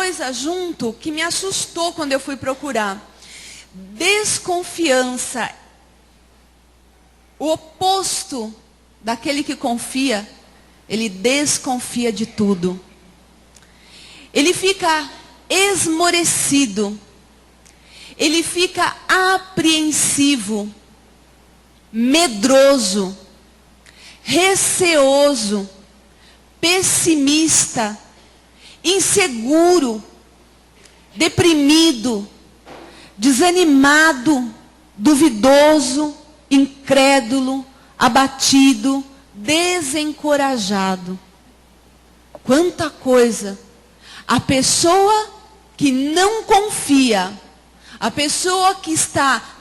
coisa junto que me assustou quando eu fui procurar. Desconfiança. O oposto daquele que confia, ele desconfia de tudo. Ele fica esmorecido. Ele fica apreensivo, medroso, receoso, pessimista, inseguro, deprimido, desanimado, duvidoso, incrédulo, abatido, desencorajado. Quanta coisa! A pessoa que não confia, a pessoa que está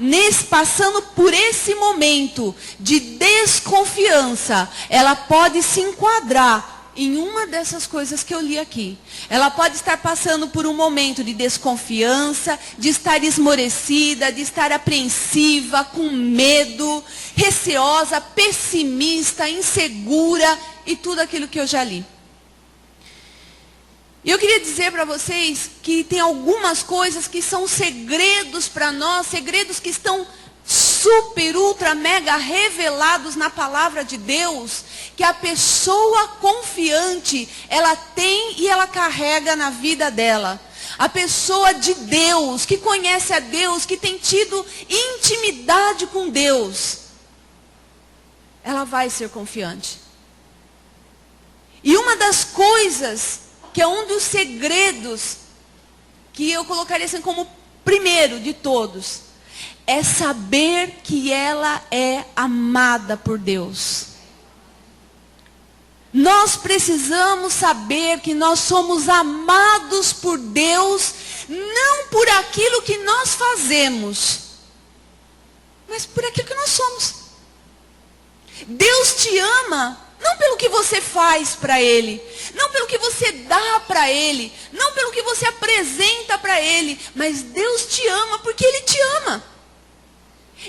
passando por esse momento de desconfiança, ela pode se enquadrar em uma dessas coisas que eu li aqui. Ela pode estar passando por um momento de desconfiança, de estar esmorecida, de estar apreensiva, com medo, receosa, pessimista, insegura e tudo aquilo que eu já li. E eu queria dizer para vocês que tem algumas coisas que são segredos para nós, segredos que estão super, ultra, mega revelados na palavra de Deus, que a pessoa confiante, ela tem e ela carrega na vida dela. A pessoa de Deus, que conhece a Deus, que tem tido intimidade com Deus, ela vai ser confiante. E uma das coisas, que é um dos segredos, que eu colocaria assim como primeiro de todos, é saber que ela é amada por Deus. Nós precisamos saber que nós somos amados por Deus, não por aquilo que nós fazemos, mas por aquilo que nós somos. Deus te ama, não pelo que você faz para Ele, não pelo que você dá para Ele, não pelo que você apresenta para Ele, mas Deus te ama porque Ele te ama.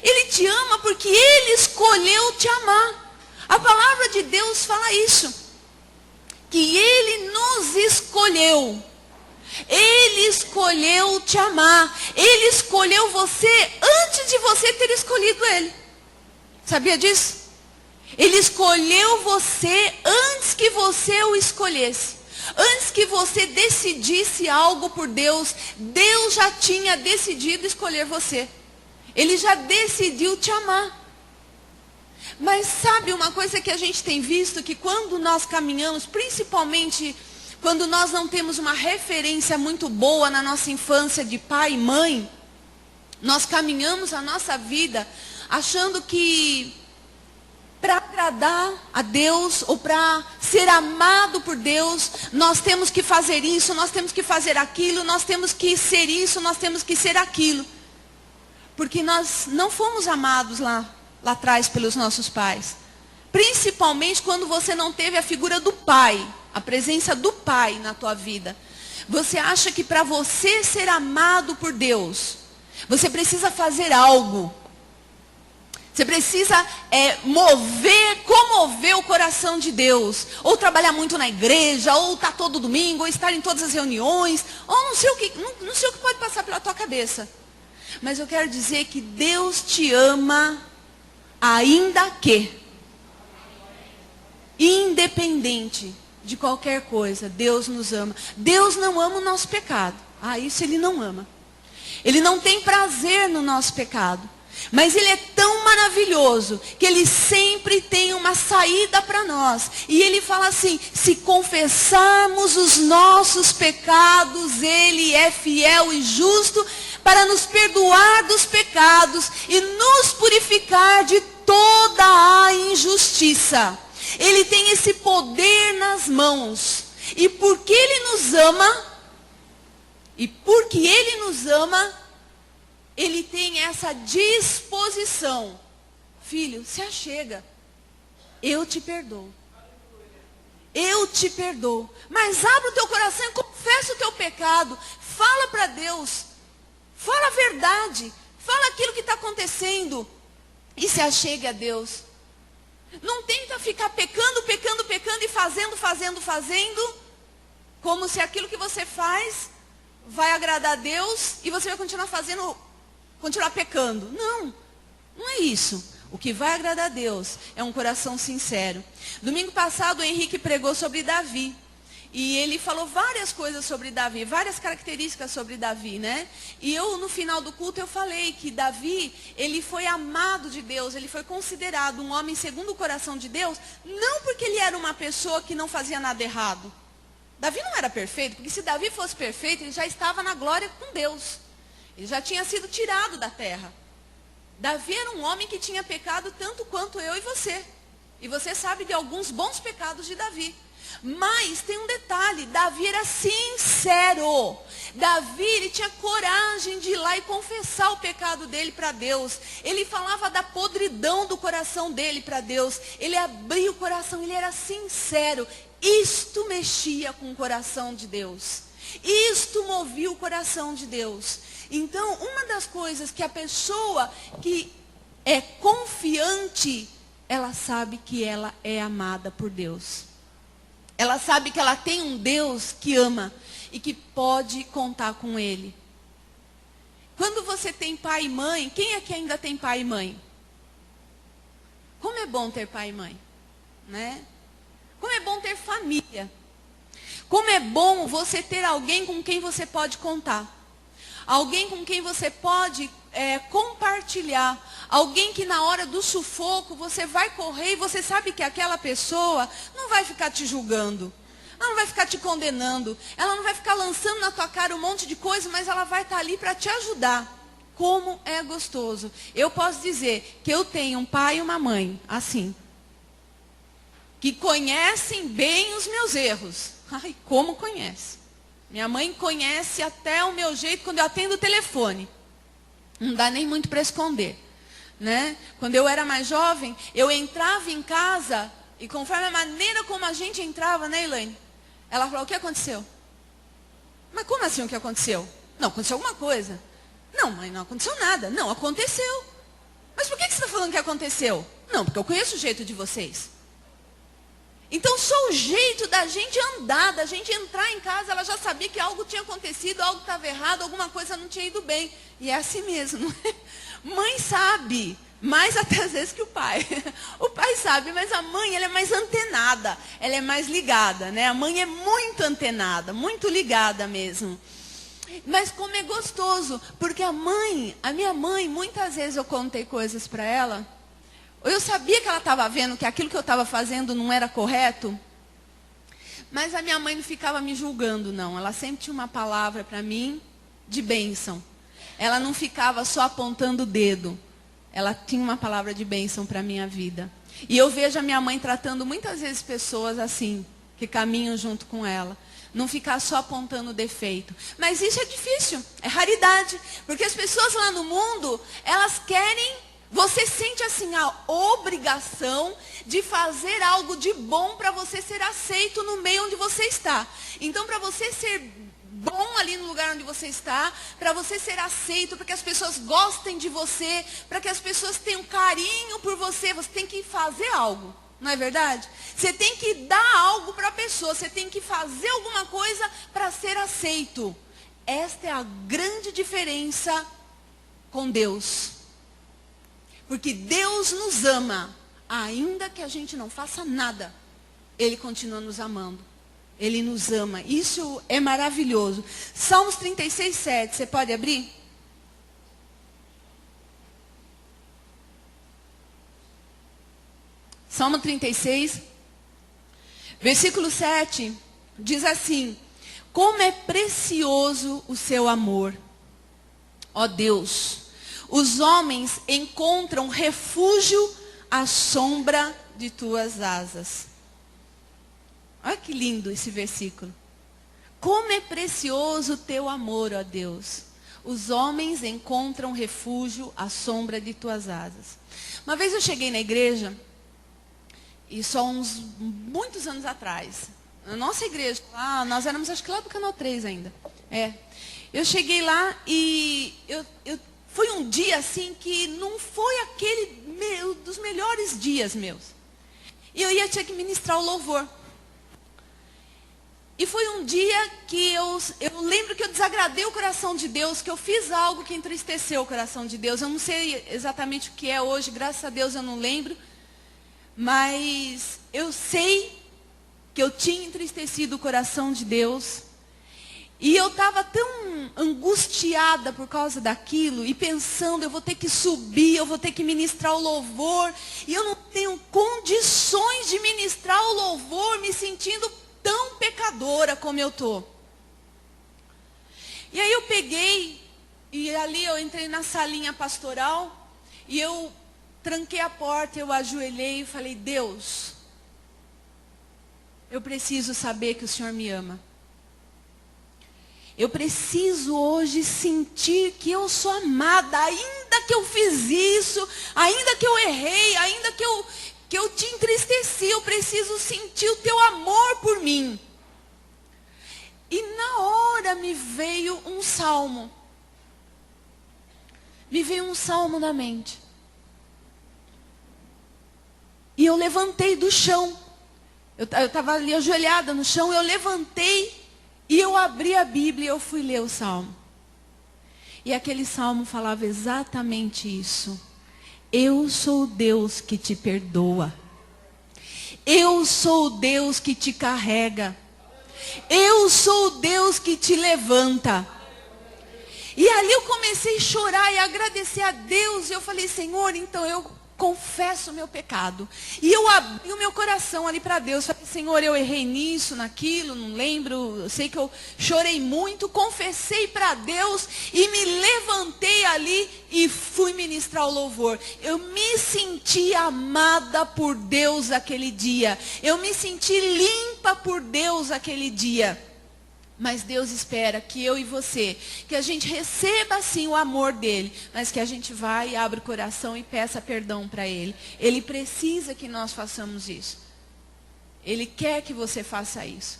Ele te ama porque Ele escolheu te amar. A palavra de Deus fala isso, que Ele nos escolheu. Ele escolheu te amar. Ele escolheu você antes de você ter escolhido Ele. Sabia disso? Ele escolheu você antes que você o escolhesse. Antes que você decidisse algo por Deus, Deus já tinha decidido escolher você. Ele já decidiu te amar. Mas sabe uma coisa que a gente tem visto, que quando nós caminhamos, principalmente quando nós não temos uma referência muito boa na nossa infância de pai e mãe, nós caminhamos a nossa vida achando que para agradar a Deus, ou para ser amado por Deus, nós temos que fazer isso, nós temos que fazer aquilo, nós temos que ser isso, nós temos que ser aquilo. Porque nós não fomos amados lá atrás pelos nossos pais. Principalmente quando você não teve a figura do pai, a presença do pai na tua vida. Você acha que para você ser amado por Deus, você precisa fazer algo. Você precisa comover o coração de Deus. Ou trabalhar muito na igreja, ou estar todo domingo, ou estar em todas as reuniões, ou não sei o que pode passar pela tua cabeça. Mas eu quero dizer que Deus te ama, ainda que, independente de qualquer coisa, Deus nos ama. Deus não ama o nosso pecado. Isso Ele não ama. Ele não tem prazer no nosso pecado. Mas Ele é tão maravilhoso que Ele sempre tem uma saída para nós. E Ele fala assim: se confessarmos os nossos pecados, Ele é fiel e justo para nos perdoar dos pecados e nos purificar de toda a injustiça. Ele tem esse poder nas mãos. E porque Ele nos ama, Ele tem essa disposição. Filho, se achega. Eu te perdoo. Eu te perdoo. Mas abre o teu coração e confessa o teu pecado. Fala para Deus. Fala a verdade. Fala aquilo que está acontecendo. E se achegue a Deus. Não tenta ficar pecando e fazendo. Como se aquilo que você faz vai agradar a Deus e você vai continuar pecando. Não, não é isso. O que vai agradar a Deus é um coração sincero. Domingo passado o Henrique pregou sobre Davi. E ele falou várias coisas sobre Davi, várias características sobre Davi, né? E eu, no final do culto, eu falei que Davi, ele foi amado de Deus, ele foi considerado um homem segundo o coração de Deus, não porque ele era uma pessoa que não fazia nada errado. Davi não era perfeito, porque se Davi fosse perfeito, ele já estava na glória com Deus. Ele já tinha sido tirado da terra. Davi era um homem que tinha pecado tanto quanto eu e você. E você sabe de alguns bons pecados de Davi. Mas tem um detalhe, Davi era sincero. Davi, ele tinha coragem de ir lá e confessar o pecado dele para Deus. Ele falava da podridão do coração dele para Deus. Ele abria o coração, ele era sincero. Isto mexia com o coração de Deus. Isto movia o coração de Deus. Então, uma das coisas que a pessoa que é confiante, ela sabe que ela é amada por Deus. Ela sabe que ela tem um Deus que ama e que pode contar com Ele. Quando você tem pai e mãe, quem aqui ainda tem pai e mãe? Como é bom ter pai e mãe, né? Como é bom ter família. Como é bom você ter alguém com quem você pode contar. Alguém com quem você pode compartilhar. Alguém que na hora do sufoco você vai correr e você sabe que aquela pessoa não vai ficar te julgando. Ela não vai ficar te condenando. Ela não vai ficar lançando na tua cara um monte de coisa, mas ela vai estar ali para te ajudar. Como é gostoso. Eu posso dizer que eu tenho um pai e uma mãe, assim, que conhecem bem os meus erros. Ai, como conhece. Minha mãe conhece até o meu jeito quando eu atendo o telefone. Não dá nem muito para esconder, né? Quando eu era mais jovem, eu entrava em casa e conforme a maneira como a gente entrava, né, Elaine? Ela falou, o que aconteceu? Mas como assim o que aconteceu? Não, aconteceu alguma coisa. Não, mãe, não aconteceu nada. Não, aconteceu. Mas por que você está falando que aconteceu? Não, porque eu conheço o jeito de vocês. Então, só o jeito da gente andar, da gente entrar em casa, ela já sabia que algo tinha acontecido, algo estava errado, alguma coisa não tinha ido bem. E é assim mesmo, não é? Mãe sabe, mais até às vezes que o pai. O pai sabe, mas a mãe, ela é mais antenada, ela é mais ligada, né? A mãe é muito antenada, muito ligada mesmo. Mas como é gostoso, porque a minha mãe, muitas vezes eu contei coisas para ela. Eu sabia que ela estava vendo que aquilo que eu estava fazendo não era correto. Mas a minha mãe não ficava me julgando, não. Ela sempre tinha uma palavra para mim de bênção. Ela não ficava só apontando o dedo. Ela tinha uma palavra de bênção para a minha vida. E eu vejo a minha mãe tratando muitas vezes pessoas assim, que caminham junto com ela. Não ficar só apontando defeito. Mas isso é difícil, é raridade. Porque as pessoas lá no mundo, elas querem... Você sente assim a obrigação de fazer algo de bom para você ser aceito no meio onde você está. Então, para você ser bom ali no lugar onde você está, para você ser aceito, para que as pessoas gostem de você, para que as pessoas tenham carinho por você, você tem que fazer algo. Não é verdade? Você tem que dar algo para a pessoa, você tem que fazer alguma coisa para ser aceito. Esta é a grande diferença com Deus. Porque Deus nos ama, ainda que a gente não faça nada, Ele continua nos amando. Ele nos ama. Isso é maravilhoso. Salmos 36, 7, você pode abrir? Salmo 36, versículo 7, diz assim: como é precioso o seu amor, ó Deus. Os homens encontram refúgio à sombra de tuas asas. Olha que lindo esse versículo. Como é precioso o teu amor, ó Deus. Os homens encontram refúgio à sombra de tuas asas. Uma vez eu cheguei na igreja, e só muitos anos atrás, na nossa igreja, lá, nós éramos acho que lá do Canal 3 ainda. Eu cheguei lá e foi um dia assim que não foi aquele dos melhores dias meus. E eu ia ter que ministrar o louvor. E foi um dia que eu lembro que eu desagradei o coração de Deus, que eu fiz algo que entristeceu o coração de Deus. Eu não sei exatamente o que é hoje, graças a Deus eu não lembro. Mas eu sei que eu tinha entristecido o coração de Deus. E eu estava tão angustiada por causa daquilo, e pensando, eu vou ter que subir, eu vou ter que ministrar o louvor, e eu não tenho condições de ministrar o louvor, me sentindo tão pecadora como eu estou. E aí eu peguei, e ali eu entrei na salinha pastoral, e eu tranquei a porta, eu ajoelhei e falei, Deus, eu preciso saber que o Senhor me ama. Eu preciso hoje sentir que eu sou amada, ainda que eu fiz isso, ainda que eu errei, ainda que eu te entristeci, eu preciso sentir o teu amor por mim. E na hora me veio um salmo. Me veio um salmo na mente. E eu levantei do chão. Eu estava ali ajoelhada no chão, eu levantei. E eu abri a Bíblia e eu fui ler o salmo. E aquele salmo falava exatamente isso. Eu sou o Deus que te perdoa. Eu sou o Deus que te carrega. Eu sou o Deus que te levanta. E ali eu comecei a chorar e agradecer a Deus. E eu falei, Senhor, então eu confesso o meu pecado. E eu abri o meu coração ali para Deus. Falei, Senhor, eu errei nisso, naquilo, não lembro. Eu sei que eu chorei muito, confessei para Deus e me levantei ali e fui ministrar o louvor. Eu me senti amada por Deus aquele dia. Eu me senti limpa por Deus aquele dia. Mas Deus espera que eu e você, que a gente receba sim o amor dele, mas que a gente vá e abra o coração e peça perdão para ele. Ele precisa que nós façamos isso. Ele quer que você faça isso.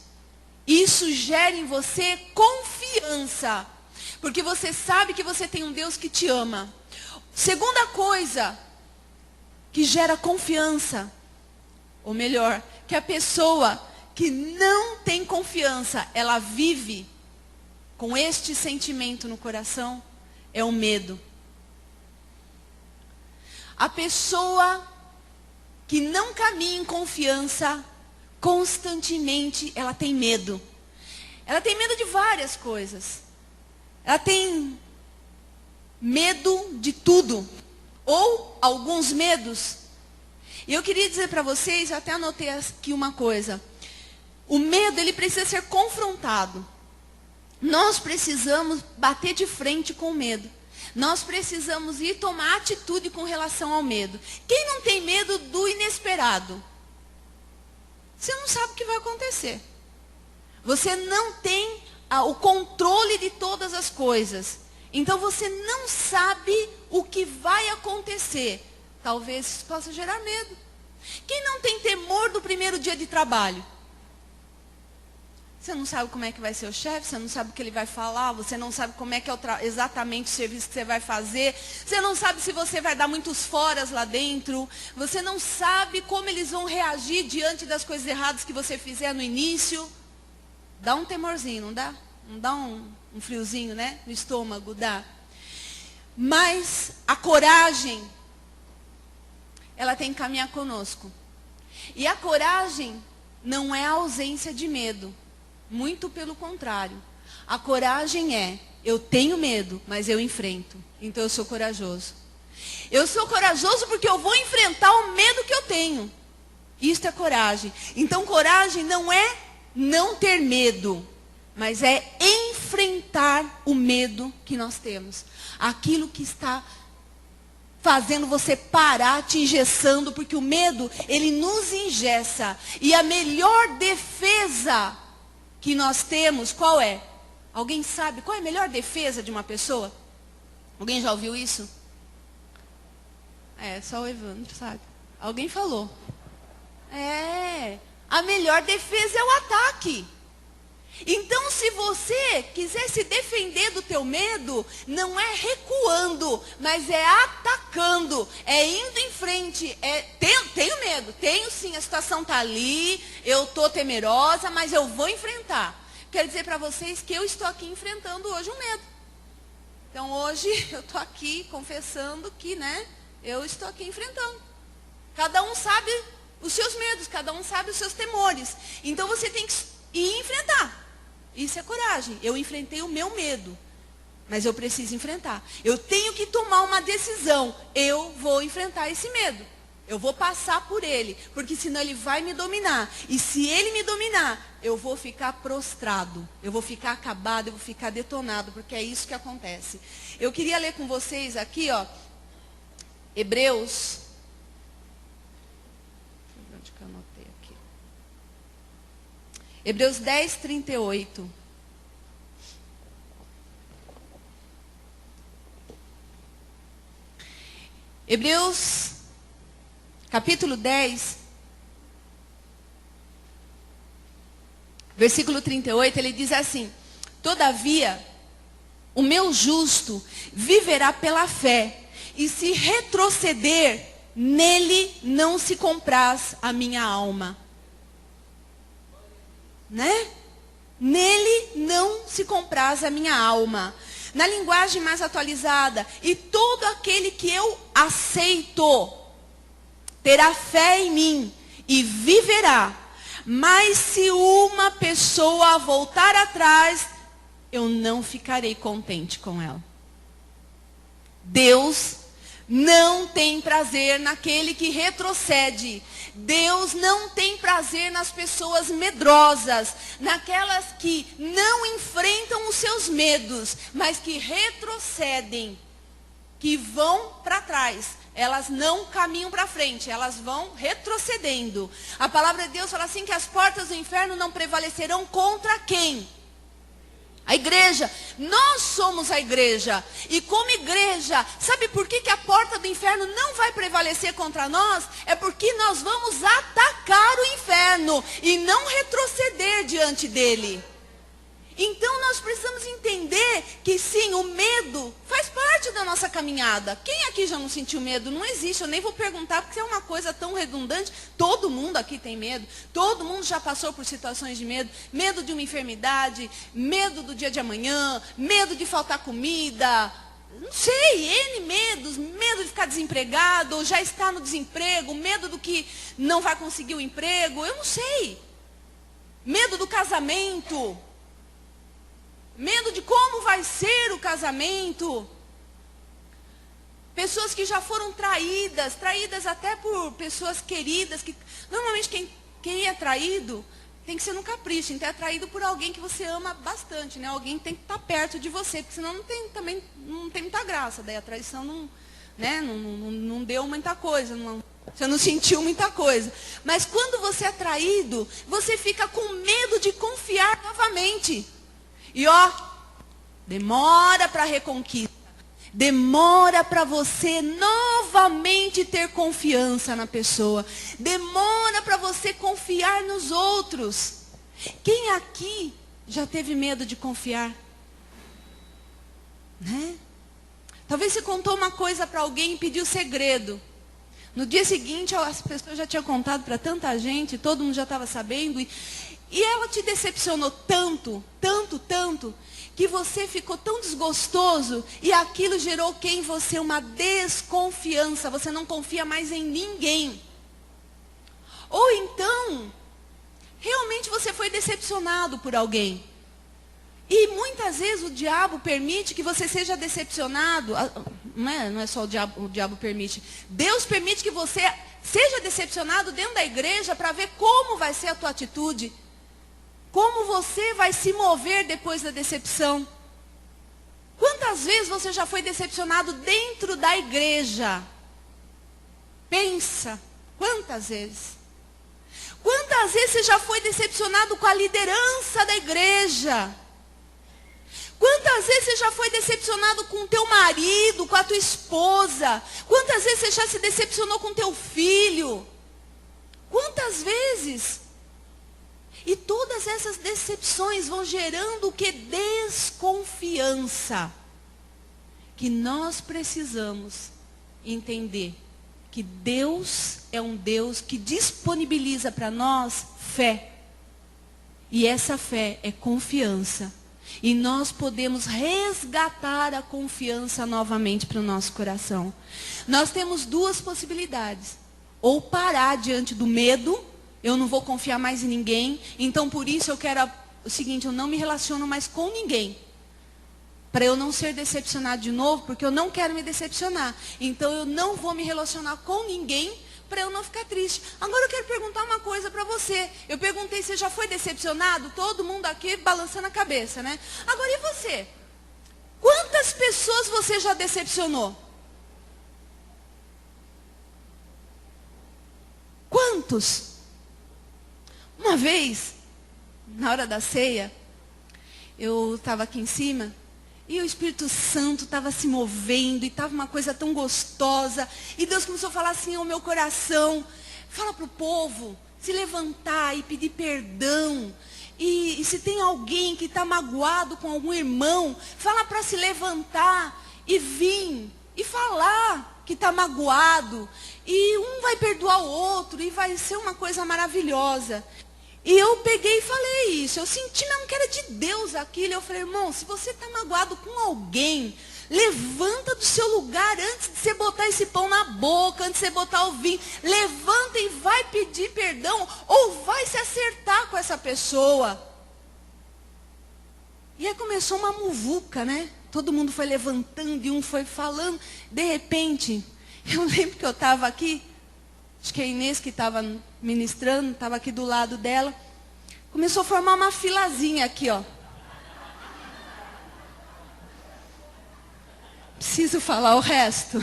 Isso gera em você confiança, porque você sabe que você tem um Deus que te ama. Segunda coisa que gera confiança, ou melhor, que a pessoa que não tem confiança, ela vive com este sentimento no coração, é o medo. A pessoa que não caminha em confiança, constantemente ela tem medo. Ela tem medo de várias coisas. Ela tem medo de tudo, ou alguns medos. E eu queria dizer para vocês, eu até anotei aqui uma coisa. O medo, ele precisa ser confrontado. Nós precisamos bater de frente com o medo. Nós precisamos ir tomar atitude com relação ao medo. Quem não tem medo do inesperado? Você não sabe o que vai acontecer. Você não tem o controle de todas as coisas. Então você não sabe o que vai acontecer. Talvez isso possa gerar medo. Quem não tem temor do primeiro dia de trabalho? Você não sabe como é que vai ser o chefe, você não sabe o que ele vai falar, você não sabe como é que é exatamente o serviço que você vai fazer, você não sabe se você vai dar muitos foras lá dentro, você não sabe como eles vão reagir diante das coisas erradas que você fizer no início. Dá um temorzinho, não dá? Não dá um friozinho, né? No estômago, dá. Mas a coragem, ela tem que caminhar conosco. E a coragem não é a ausência de medo. Muito pelo contrário. A coragem é, eu tenho medo, mas eu enfrento. Então eu sou corajoso. Eu sou corajoso porque eu vou enfrentar o medo que eu tenho. Isto é coragem. Então coragem não é não ter medo, mas é enfrentar o medo que nós temos. Aquilo que está fazendo você parar, te engessando, porque o medo, ele nos engessa. E a melhor defesa que nós temos, qual é? Alguém sabe qual é a melhor defesa de uma pessoa? Alguém já ouviu isso? É, só o Evandro sabe. Alguém falou. A melhor defesa é o ataque. Então, se você quiser se defender do teu medo, não é recuando, mas é atacando. atacando, é indo em frente, tenho medo, tenho sim, a situação está ali, eu estou temerosa, mas eu vou enfrentar. Quero dizer para vocês que eu estou aqui enfrentando hoje o medo. Então hoje eu estou aqui confessando que, eu estou aqui enfrentando. Cada um sabe os seus medos, cada um sabe os seus temores. Então você tem que ir enfrentar. Isso é coragem. Eu enfrentei o meu medo. Mas eu preciso enfrentar. Eu tenho que tomar uma decisão. Eu vou enfrentar esse medo. Eu vou passar por ele. Porque senão ele vai me dominar. E se ele me dominar, eu vou ficar prostrado. Eu vou ficar acabado, eu vou ficar detonado. Porque é isso que acontece. Eu queria ler com vocês aqui, Hebreus. Onde que eu anotei aqui? Hebreus 10, 38. Hebreus, capítulo 10, versículo 38, ele diz assim: todavia, o meu justo viverá pela fé, e se retroceder, nele não se compraz a minha alma. Nele não se compraz a minha alma. Na linguagem mais atualizada, e todo aquele que eu aceito terá fé em mim e viverá. Mas se uma pessoa voltar atrás, eu não ficarei contente com ela. Deus não tem prazer naquele que retrocede. Deus não tem prazer nas pessoas medrosas, naquelas que não enfrentam os seus medos, mas que retrocedem, que vão para trás. Elas não caminham para frente, elas vão retrocedendo. A palavra de Deus fala assim que as portas do inferno não prevalecerão contra quem? A igreja. Nós somos a igreja. E como igreja, sabe por que a porta do inferno não vai prevalecer contra nós? É porque nós vamos atacar o inferno e não retroceder diante dele. Então nós precisamos entender que sim, o medo faz parte da nossa caminhada. Quem aqui já não sentiu medo? Não existe, eu nem vou perguntar porque é uma coisa tão redundante. Todo mundo aqui tem medo, todo mundo já passou por situações de medo. Medo de uma enfermidade, medo do dia de amanhã, medo de faltar comida, não sei, N medos, medo de ficar desempregado, ou já está no desemprego, medo do que não vai conseguir o emprego, eu não sei. Medo do casamento. Medo de como vai ser o casamento. Pessoas que já foram traídas até por pessoas queridas. Que normalmente quem é traído tem que ser num capricho. Então é traído por alguém que você ama bastante, né? Alguém tem que estar perto de você, porque senão também não tem muita graça. Daí a traição não deu muita coisa, você não sentiu muita coisa. Mas quando você é traído, você fica com medo de confiar novamente. E demora para a reconquista. Demora para você novamente ter confiança na pessoa. Demora para você confiar nos outros. Quem aqui já teve medo de confiar? Talvez você contou uma coisa para alguém e pediu segredo. No dia seguinte, as pessoas já tinham contado para tanta gente, todo mundo já estava sabendo. E ela te decepcionou tanto, que você ficou tão desgostoso e aquilo gerou em você uma desconfiança. Você não confia mais em ninguém. Ou então, realmente você foi decepcionado por alguém. E muitas vezes o diabo permite que você seja decepcionado. Não é só o diabo permite. Deus permite que você seja decepcionado dentro da igreja para ver como vai ser a tua atitude. Como você vai se mover depois da decepção? Quantas vezes você já foi decepcionado dentro da igreja? Pensa, quantas vezes? Quantas vezes você já foi decepcionado com a liderança da igreja? Quantas vezes você já foi decepcionado com o teu marido, com a tua esposa? Quantas vezes você já se decepcionou com o teu filho? Quantas vezes? E todas essas decepções vão gerando o que? Desconfiança. Que nós precisamos entender que Deus é um Deus que disponibiliza para nós fé. E essa fé é confiança. E nós podemos resgatar a confiança novamente para o nosso coração. Nós temos duas possibilidades. Ou parar diante do medo, eu não vou confiar mais em ninguém, então por isso eu quero o seguinte, eu não me relaciono mais com ninguém. Para eu não ser decepcionado de novo, porque eu não quero me decepcionar. Então eu não vou me relacionar com ninguém para eu não ficar triste. Agora eu quero perguntar uma coisa para você. Eu perguntei, você já foi decepcionado? Todo mundo aqui balançando a cabeça, né? Agora e você? Quantas pessoas você já decepcionou? Quantos? Uma vez, na hora da ceia, eu estava aqui em cima e o Espírito Santo estava se movendo e estava uma coisa tão gostosa. E Deus começou a falar assim ao meu coração, fala para o povo se levantar e pedir perdão. E se tem alguém que está magoado com algum irmão, fala para se levantar e vir e falar que está magoado. E um vai perdoar o outro e vai ser uma coisa maravilhosa. E eu peguei e falei isso. Eu senti mesmo que era de Deus aquilo. Eu falei, irmão, se você está magoado com alguém, levanta do seu lugar antes de você botar esse pão na boca, antes de você botar o vinho. Levanta e vai pedir perdão ou vai se acertar com essa pessoa. E aí começou uma muvuca, né? Todo mundo foi levantando e um foi falando. De repente, eu lembro que eu estava aqui, acho que a Inês que estava ministrando, estava aqui do lado dela. Começou a formar uma filazinha aqui, ó. Preciso falar o resto.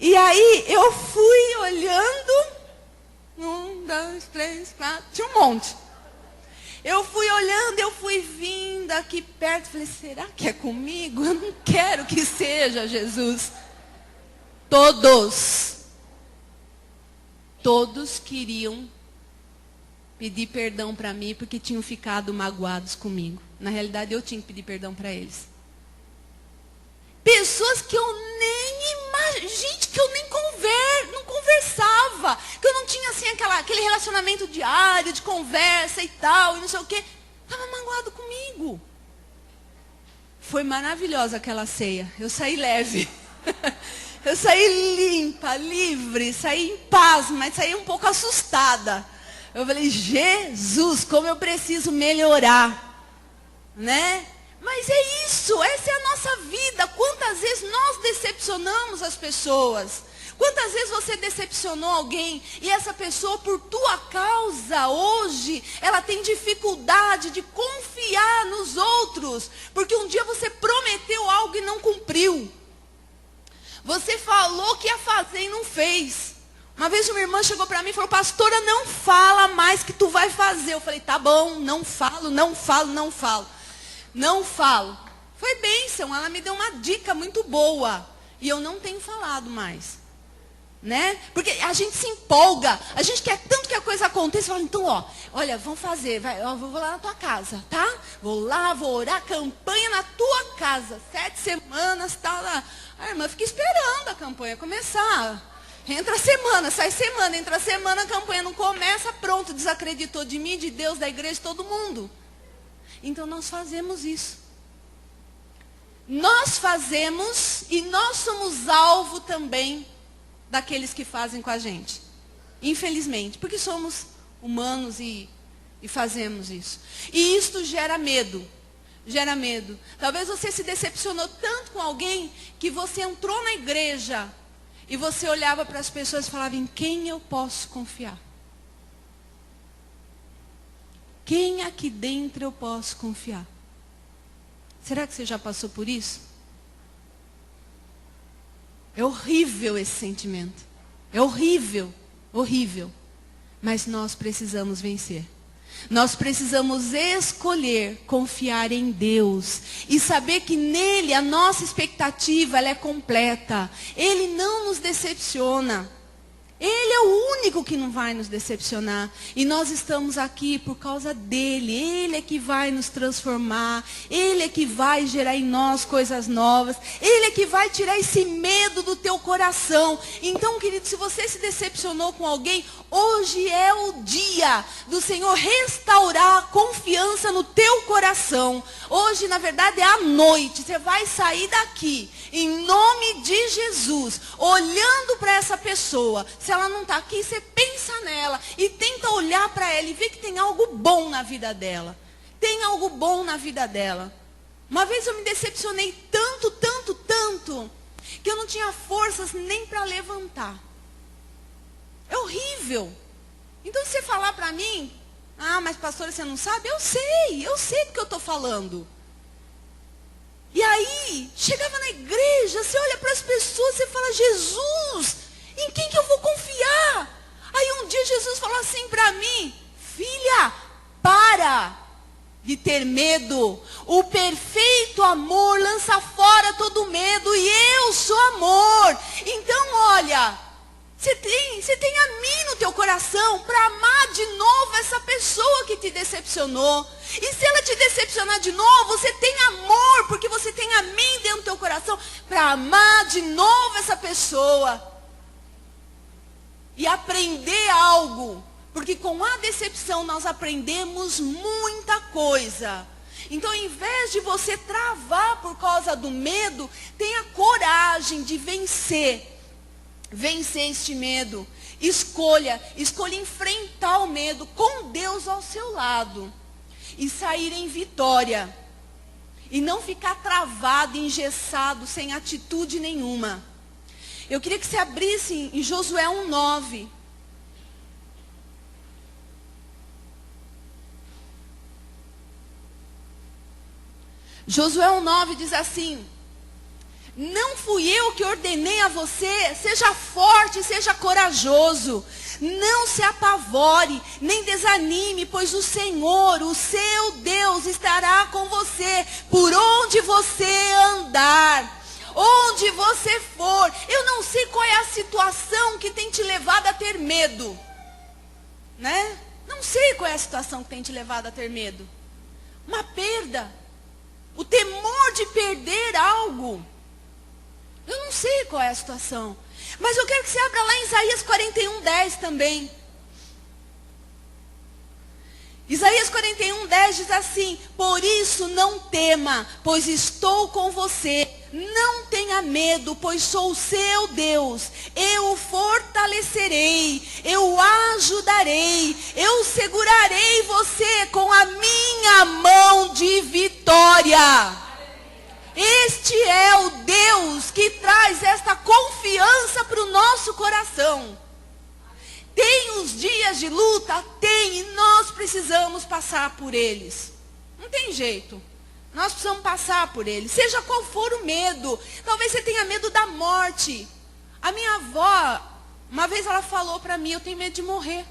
E aí eu fui olhando. 1, 2, 3, 4. Tinha um monte. Eu fui olhando, eu fui vindo aqui perto. Falei, será que é comigo? Eu não quero que seja, Jesus. Todos queriam pedir perdão para mim porque tinham ficado magoados comigo. Na realidade, eu tinha que pedir perdão para eles. Pessoas que eu nem imagino, gente que eu nem não conversava, que eu não tinha assim aquele relacionamento diário de conversa e tal, e não sei o quê. Estava magoado comigo. Foi maravilhosa aquela ceia. Eu saí leve. Eu saí limpa, livre, saí em paz, mas saí um pouco assustada. Eu falei, Jesus, como eu preciso melhorar, né? Mas é isso, essa é a nossa vida. Quantas vezes nós decepcionamos as pessoas? Quantas vezes você decepcionou alguém e essa pessoa, por tua causa, hoje, ela tem dificuldade de confiar nos outros, porque um dia você prometeu algo e não cumpriu. Você falou que ia fazer e não fez. Uma vez uma irmã chegou para mim e falou, pastora, não fala mais que tu vai fazer. Eu falei, tá bom, não falo. Não falo. Foi bênção, ela me deu uma dica muito boa. E eu não tenho falado mais. Né? Porque a gente se empolga, a gente quer tanto que a coisa aconteça. Fala, então, olha, vamos fazer, eu vou lá na tua casa, tá? Vou lá, vou orar campanha na tua casa. 7 semanas, tá lá. A irmã fica esperando a campanha começar. Entra a semana, sai semana, entra a semana, a campanha não começa, pronto, desacreditou de mim, de Deus, da igreja, de todo mundo. Então nós fazemos isso. Nós fazemos e nós somos alvo também daqueles que fazem com a gente. Infelizmente, porque somos humanos e fazemos isso. E isto gera medo. Gera medo. Talvez você se decepcionou tanto com alguém que você entrou na igreja e você olhava para as pessoas e falava, em quem eu posso confiar? Quem aqui dentro eu posso confiar? Será que você já passou por isso? É horrível esse sentimento. É horrível, horrível. Mas nós precisamos vencer. Nós precisamos escolher confiar em Deus e saber que nele a nossa expectativa ela é completa. Ele não nos decepciona. Ele é o único que não vai nos decepcionar. E nós estamos aqui por causa dele. Ele é que vai nos transformar. Ele é que vai gerar em nós coisas novas. Ele é que vai tirar esse medo do teu coração. Então, querido, se você se decepcionou com alguém, hoje é o dia do Senhor restaurar a confiança no teu coração. Hoje, na verdade, é a noite. Você vai sair daqui, em nome de Jesus, olhando para essa pessoa. Se ela não está aqui, você pensa nela e tenta olhar para ela e ver que tem algo bom na vida dela. Tem algo bom na vida dela. Uma vez eu me decepcionei tanto, que eu não tinha forças nem para levantar. É horrível. Então, se você falar para mim, mas pastora, você não sabe? Eu sei do que eu estou falando. E aí, chegava na igreja, você olha para as pessoas e fala, Jesus, em quem que eu vou confiar? Aí um dia Jesus falou assim para mim, filha, para de ter medo. O perfeito amor lança fora todo medo e eu sou amor. Então olha, você tem a mim no teu coração para amar de novo essa pessoa que te decepcionou. E se ela te decepcionar de novo, você tem amor, porque você tem a mim dentro do teu coração para amar de novo essa pessoa. E aprender algo, porque com a decepção nós aprendemos muita coisa. Então, ao invés de você travar por causa do medo, tenha coragem de vencer este medo. Escolha enfrentar o medo com Deus ao seu lado e sair em vitória. E não ficar travado, engessado, sem atitude nenhuma. Eu queria que você abrisse em Josué 1:9. Josué 1:9 diz assim: não fui eu que ordenei a você, seja forte, seja corajoso. Não se apavore, nem desanime, pois o Senhor, o seu Deus, estará com você por onde você andar. Onde você for. Eu não sei qual é a situação que tem te levado a ter medo. Né? Não sei qual é a situação que tem te levado a ter medo. Uma perda. O temor de perder algo. Eu não sei qual é a situação. Mas eu quero que você abra lá em Isaías 41:10 também. Isaías 41:10 diz assim: por isso não tema, pois estou com você. Não tenha medo, pois sou o seu Deus. Eu o fortalecerei, eu o ajudarei, eu segurarei você com a minha mão de vitória. Este é o Deus que traz esta confiança para o nosso coração. Tem os dias de luta? Tem, e nós precisamos passar por eles. Não tem jeito. Nós precisamos passar por eles. Seja qual for o medo. Talvez você tenha medo da morte. A minha avó, uma vez ela falou para mim, eu tenho medo de morrer.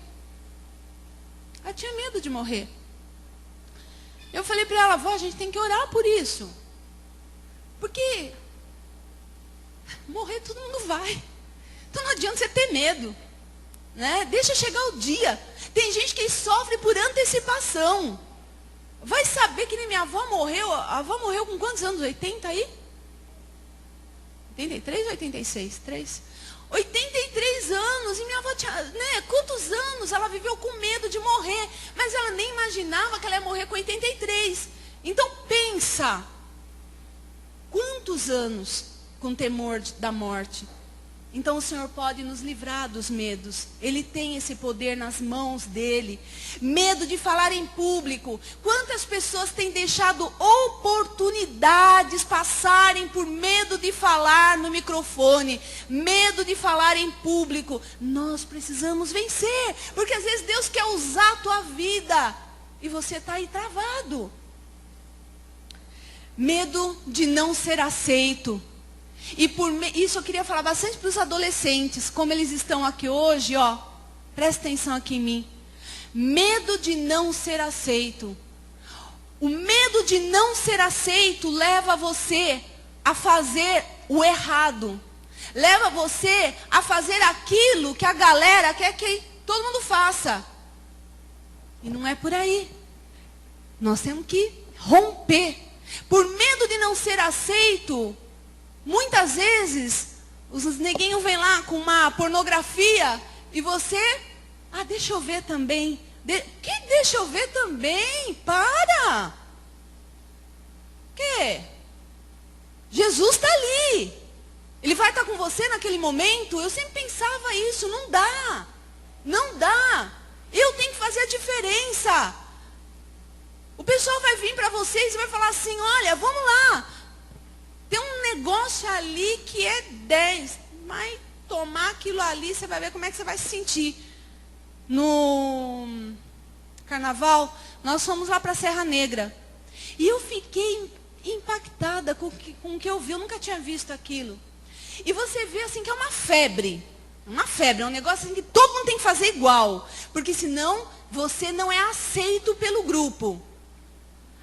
Ela tinha medo de morrer. Eu falei para ela, avó, a gente tem que orar por isso. Porque morrer todo mundo vai. Então não adianta você ter medo. Né? Deixa chegar o dia. Tem gente que sofre por antecipação. Vai saber que nem minha avó morreu. A avó morreu com quantos anos? 80 aí? 83 ou 86? 3. 83 anos. E minha avó tinha, né? Quantos anos ela viveu com medo de morrer. Mas ela nem imaginava que ela ia morrer com 83. Então pensa. Quantos anos com temor da morte? Então o Senhor pode nos livrar dos medos. Ele tem esse poder nas mãos dele. Medo de falar em público. Quantas pessoas têm deixado oportunidades passarem por medo de falar no microfone? Medo de falar em público. Nós precisamos vencer. Porque às vezes Deus quer usar a tua vida. E você está aí travado. Medo de não ser aceito. E por isso eu queria falar bastante para os adolescentes, como eles estão aqui hoje, ó. Presta atenção aqui em mim. Medo de não ser aceito. O medo de não ser aceito leva você a fazer o errado. leva você a fazer aquilo que a galera quer que todo mundo faça. E não é por aí. Nós temos que romper. Por medo de não ser aceito, muitas vezes, os neguinhos vêm lá com uma pornografia e você, deixa eu ver também. Que deixa eu ver também? Para! Que? Jesus está ali. Ele vai estar com você naquele momento? Eu sempre pensava isso, não dá. Não dá. Eu tenho que fazer a diferença. O pessoal vai vir para vocês e vai falar assim, olha, vamos lá. Tem um negócio ali que é 10. Mas tomar aquilo ali, você vai ver como é que você vai se sentir. No carnaval, nós fomos lá para a Serra Negra. E eu fiquei impactada com o que eu vi. Eu nunca tinha visto aquilo. E você vê assim que é uma febre. Uma febre, é um negócio assim que todo mundo tem que fazer igual. Porque senão você não é aceito pelo grupo.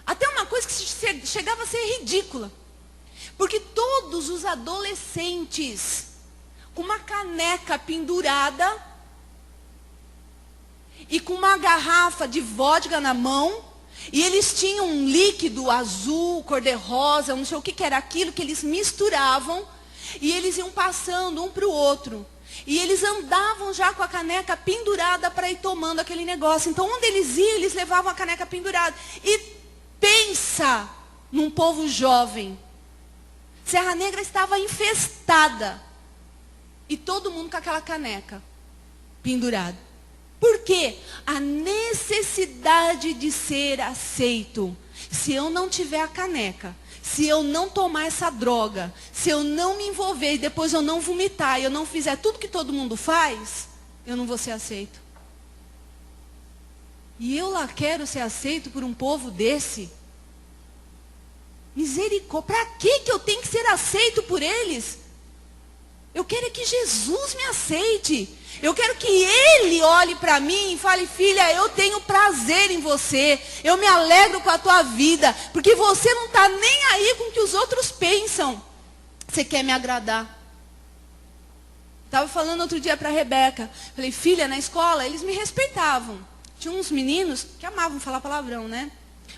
Até uma coisa que chegava a ser ridícula. Porque todos os adolescentes, com uma caneca pendurada e com uma garrafa de vodka na mão, e eles tinham um líquido azul, cor-de-rosa, não sei o que era aquilo, que eles misturavam, e eles iam passando um para o outro. E eles andavam já com a caneca pendurada para ir tomando aquele negócio. Então, onde eles iam, eles levavam a caneca pendurada. E pensa num povo jovem. Serra Negra estava infestada. E todo mundo com aquela caneca pendurada. Por quê? A necessidade de ser aceito. Se eu não tiver a caneca, se eu não tomar essa droga, se eu não me envolver e depois eu não vomitar, e eu não fizer tudo que todo mundo faz, eu não vou ser aceito. E eu lá quero ser aceito por um povo desse? Misericórdia, para que eu tenho que ser aceito por eles? Eu quero é que Jesus me aceite. Eu quero que Ele olhe para mim e fale, filha, eu tenho prazer em você. Eu me alegro com a tua vida. Porque você não está nem aí com o que os outros pensam. Você quer me agradar. Estava falando outro dia para a Rebeca. Falei, filha, na escola eles me respeitavam. Tinha uns meninos que amavam falar palavrão, né?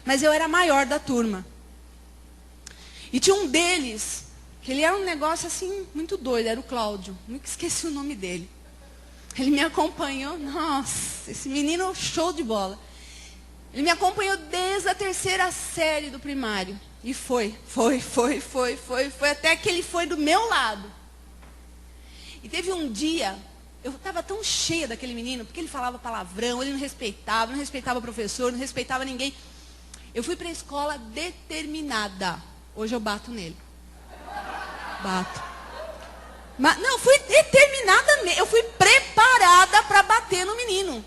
Mas eu era a maior da turma. E tinha um deles, que ele era um negócio assim, muito doido, era o Cláudio. Nunca esqueci o nome dele. Ele me acompanhou, nossa, esse menino show de bola. Ele me acompanhou desde a 3ª série do primário. E foi, até que ele foi do meu lado. E teve um dia, eu estava tão cheia daquele menino, porque ele falava palavrão, ele não respeitava o professor, não respeitava ninguém. Eu fui para a escola determinada. Hoje eu bato nele. Bato. Mas, não, eu fui determinada, eu fui preparada para bater no menino.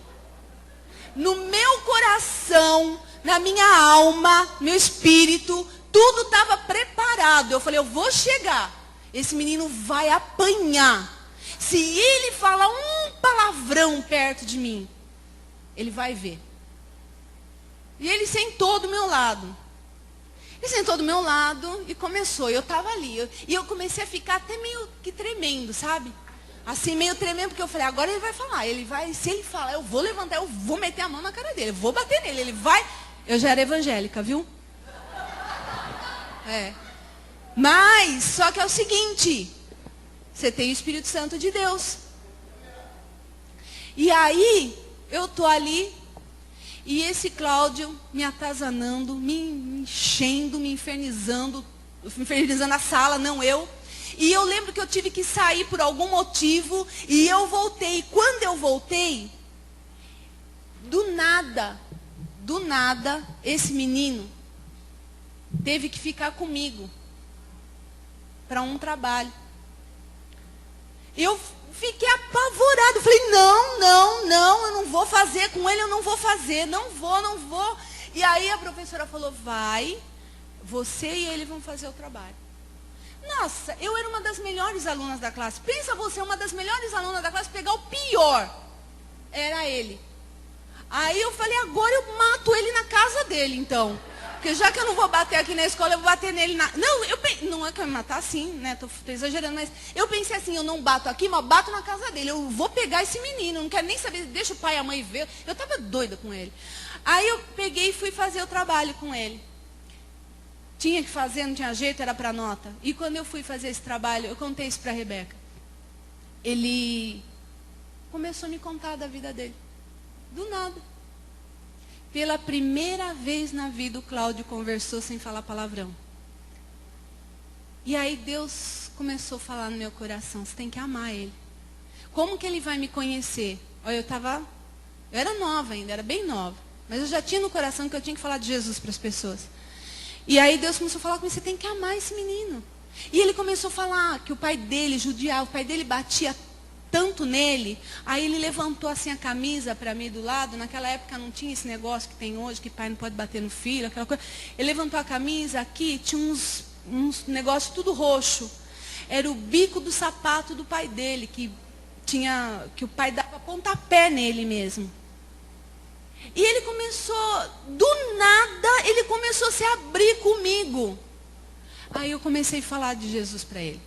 No meu coração, na minha alma, meu espírito, tudo estava preparado. Eu falei, eu vou chegar. Esse menino vai apanhar. Se ele falar um palavrão perto de mim, ele vai ver. E ele sentou do meu lado. Ele sentou do meu lado e começou. Eu estava ali. E eu comecei a ficar até meio que tremendo, sabe? Assim, meio tremendo, porque eu falei, agora ele vai falar. Se ele falar, eu vou levantar, eu vou meter a mão na cara dele. Eu vou bater nele. Ele vai... Eu já era evangélica, viu? Mas, só que é o seguinte. Você tem o Espírito Santo de Deus. E aí, eu tô ali... E esse Cláudio me atazanando, me enchendo, me infernizando a sala, não eu. E eu lembro que eu tive que sair por algum motivo e eu voltei. Quando eu voltei, do nada, esse menino teve que ficar comigo para um trabalho. Eu fiquei apavorado. Falei, não, eu não vou fazer com ele, eu não vou fazer, não vou. E aí a professora falou, vai, você e ele vão fazer o trabalho. Nossa, eu era uma das melhores alunas da classe. Pensa você, uma das melhores alunas da classe, pegar o pior. Era ele. Aí eu falei, agora eu mato ele na casa dele, então. porque já que eu não vou bater aqui na escola, eu vou bater nele na... Não, não é que eu ia me matar assim, né? Tô exagerando, mas eu pensei assim, eu não bato aqui, mas eu bato na casa dele. Eu vou pegar esse menino, não quero nem saber, deixa o pai e a mãe ver. Eu estava doida com ele. Aí eu peguei e fui fazer o trabalho com ele. Tinha que fazer, não tinha jeito, era para nota. E quando eu fui fazer esse trabalho, eu contei isso para a Rebeca. Ele começou a me contar da vida dele. Do nada. Pela primeira vez na vida, o Cláudio conversou sem falar palavrão. E aí Deus começou a falar no meu coração, você tem que amar ele. Como que ele vai me conhecer? Olha, eu era nova ainda, era bem nova. Mas eu já tinha no coração que eu tinha que falar de Jesus para as pessoas. E aí Deus começou a falar comigo, você tem que amar esse menino. E ele começou a falar que o pai dele judiava, o pai dele batia tanto nele. Aí ele levantou assim a camisa para mim do lado. Naquela época não tinha esse negócio que tem hoje, que pai não pode bater no filho, aquela coisa. Ele levantou a camisa aqui, tinha uns negócios tudo roxo. Era o bico do sapato do pai dele, que o pai dava pontapé nele mesmo. E ele começou, do nada, ele começou a se abrir comigo. Aí eu comecei a falar de Jesus para ele.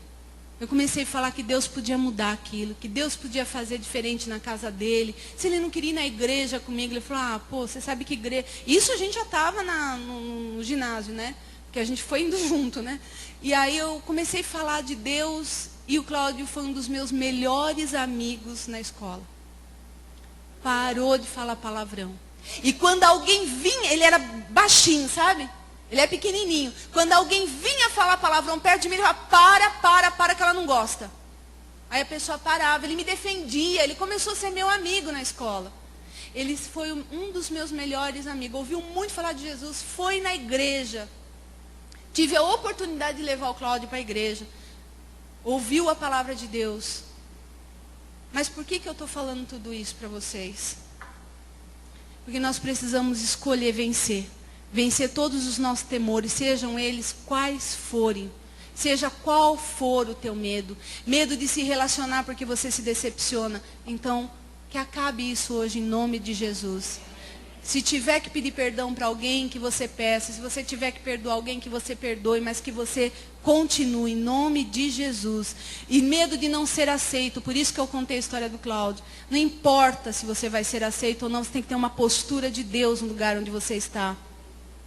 Eu comecei a falar que Deus podia mudar aquilo, que Deus podia fazer diferente na casa dele. Se ele não queria ir na igreja comigo, ele falou, você sabe que igreja... Isso a gente já estava no ginásio, né? Porque a gente foi indo junto, né? E aí eu comecei a falar de Deus e o Cláudio foi um dos meus melhores amigos na escola. Parou de falar palavrão. E quando alguém vinha, ele era baixinho, sabe? Ele é pequenininho. Quando alguém vinha falar palavrão perto de mim, ele falava, para, que ela não gosta. Aí a pessoa parava, ele me defendia, ele começou a ser meu amigo na escola. Ele foi um dos meus melhores amigos, ouviu muito falar de Jesus, foi na igreja. Tive a oportunidade de levar o Cláudio para a igreja. Ouviu a palavra de Deus. Mas por que eu estou falando tudo isso para vocês? Porque nós precisamos escolher vencer. Vencer todos os nossos temores, sejam eles quais forem. Seja qual for o teu medo. Medo de se relacionar porque você se decepciona. Então, que acabe isso hoje em nome de Jesus. Se tiver que pedir perdão para alguém, que você peça. Se você tiver que perdoar alguém, que você perdoe. Mas que você continue em nome de Jesus. E medo de não ser aceito. Por isso que eu contei a história do Cláudio. Não importa se você vai ser aceito ou não. Você tem que ter uma postura de Deus no lugar onde você está.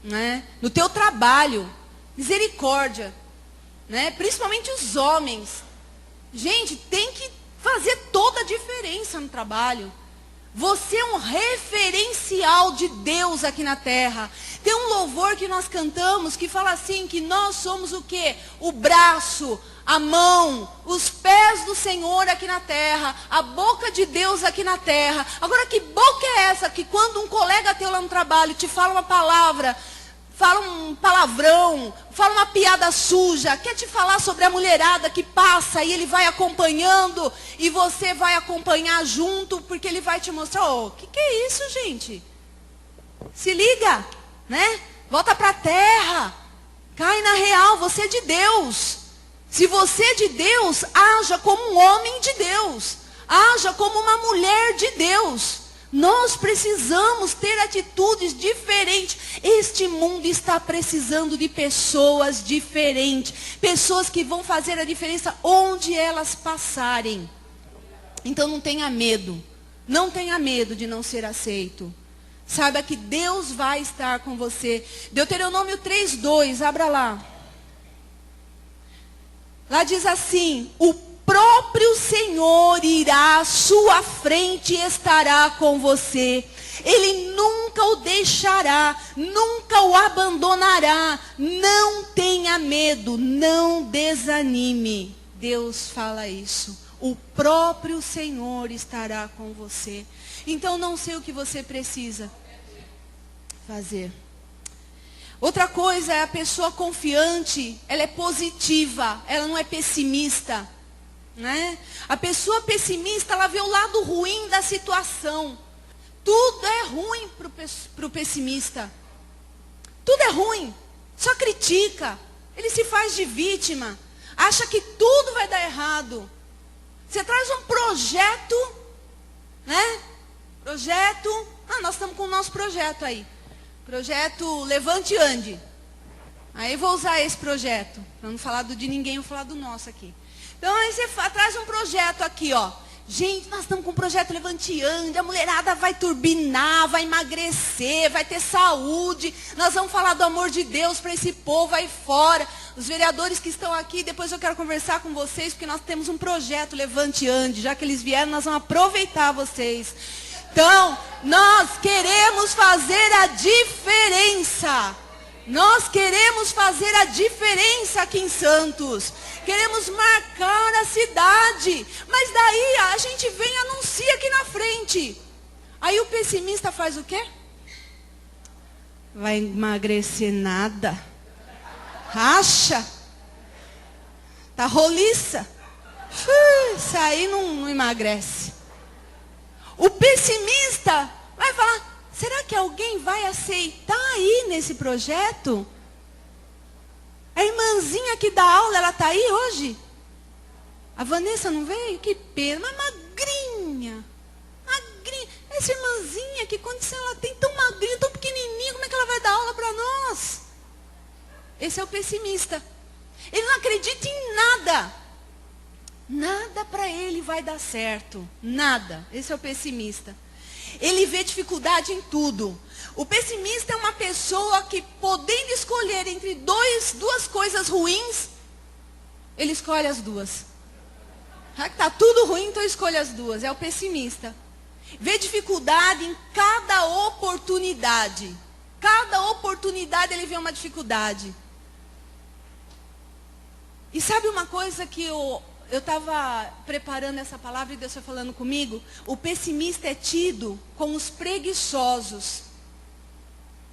Né? No teu trabalho, misericórdia, né? Principalmente os homens. Gente, tem que fazer toda a diferença no trabalho. Você é um referencial de Deus aqui na terra. Tem um louvor que nós cantamos que fala assim, que nós somos o quê? O braço, a mão, os pés do Senhor aqui na terra, a boca de Deus aqui na terra. Agora, que boca é essa que quando um colega teu lá no trabalho te fala uma palavra, fala um palavrão, fala uma piada suja, quer te falar sobre a mulherada que passa e ele vai acompanhando e você vai acompanhar junto, porque ele vai te mostrar, que é isso, gente? Se liga, né? Volta para a terra, cai na real, você é de Deus. Se você é de Deus, haja como um homem de Deus, haja como uma mulher de Deus. Nós precisamos ter atitudes diferentes. Este mundo está precisando de pessoas diferentes. Pessoas que vão fazer a diferença onde elas passarem. Então não tenha medo. Não tenha medo de não ser aceito. Saiba que Deus vai estar com você. Deuteronômio 3:2, abra lá. Lá diz assim, o próprio Senhor irá à sua frente e estará com você. Ele nunca o deixará, nunca o abandonará. Não tenha medo, não desanime. Deus fala isso. O próprio Senhor estará com você. Então não sei o que você precisa fazer. Outra coisa é a pessoa confiante, ela é positiva, ela não é pessimista. Né? A pessoa pessimista, ela vê o lado ruim da situação. Tudo é ruim para o pessimista. Tudo é ruim. Só critica. Ele se faz de vítima. Acha que tudo vai dar errado. Você traz um projeto, né? Projeto. Nós estamos com o nosso projeto aí. Projeto Levante e Ande. Aí vou usar esse projeto. Para não falar de ninguém, vou falar do nosso aqui. Então aí você traz um projeto aqui, ó. Gente, nós estamos com um projeto Levante e Ande. A mulherada vai turbinar, vai emagrecer, vai ter saúde. Nós vamos falar do amor de Deus para esse povo aí fora. Os vereadores que estão aqui, depois eu quero conversar com vocês, porque nós temos um projeto Levante e Ande. Já que eles vieram, nós vamos aproveitar vocês. Então, nós queremos fazer a diferença. Nós queremos fazer a diferença aqui em Santos. Queremos marcar a cidade. Mas daí a gente vem e anuncia aqui na frente. Aí o pessimista faz o quê? Vai emagrecer nada. Racha. Tá roliça. Isso aí não emagrece. O pessimista vai falar, será que alguém vai aceitar aí nesse projeto? A irmãzinha que dá aula, ela está aí hoje? A Vanessa não veio? Que pena, mas magrinha. Magrinha. Essa irmãzinha, que condição ela tem, tão magrinha, tão pequenininha, como é que ela vai dar aula para nós? Esse é o pessimista. Ele não acredita em nada. Nada para ele vai dar certo. Nada. Esse é o pessimista. Ele vê dificuldade em tudo. O pessimista é uma pessoa que, podendo escolher entre duas coisas ruins, ele escolhe as duas. Já que está tudo ruim, então escolhe as duas. É o pessimista. Vê dificuldade em cada oportunidade. Cada oportunidade ele vê uma dificuldade. E sabe uma coisa que eu estava preparando essa palavra e Deus foi falando comigo? O pessimista é tido como os preguiçosos.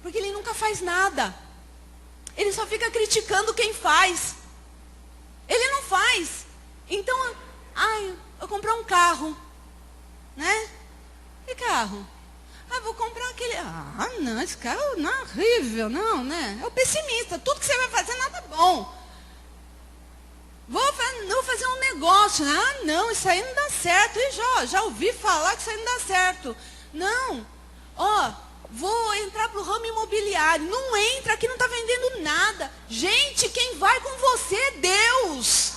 Porque ele nunca faz nada. Ele só fica criticando quem faz. Ele não faz. Então, eu comprar um carro. Né? Que carro? Vou comprar aquele... não, esse carro não é horrível, não, né? É o pessimista. Tudo que você vai fazer, nada bom. Vou fazer um negócio. Não, isso aí não dá certo. E já ouvi falar que isso aí não dá certo. Não. Vou entrar para o ramo imobiliário. Não entra, aqui não está vendendo nada. Gente, quem vai com você é Deus.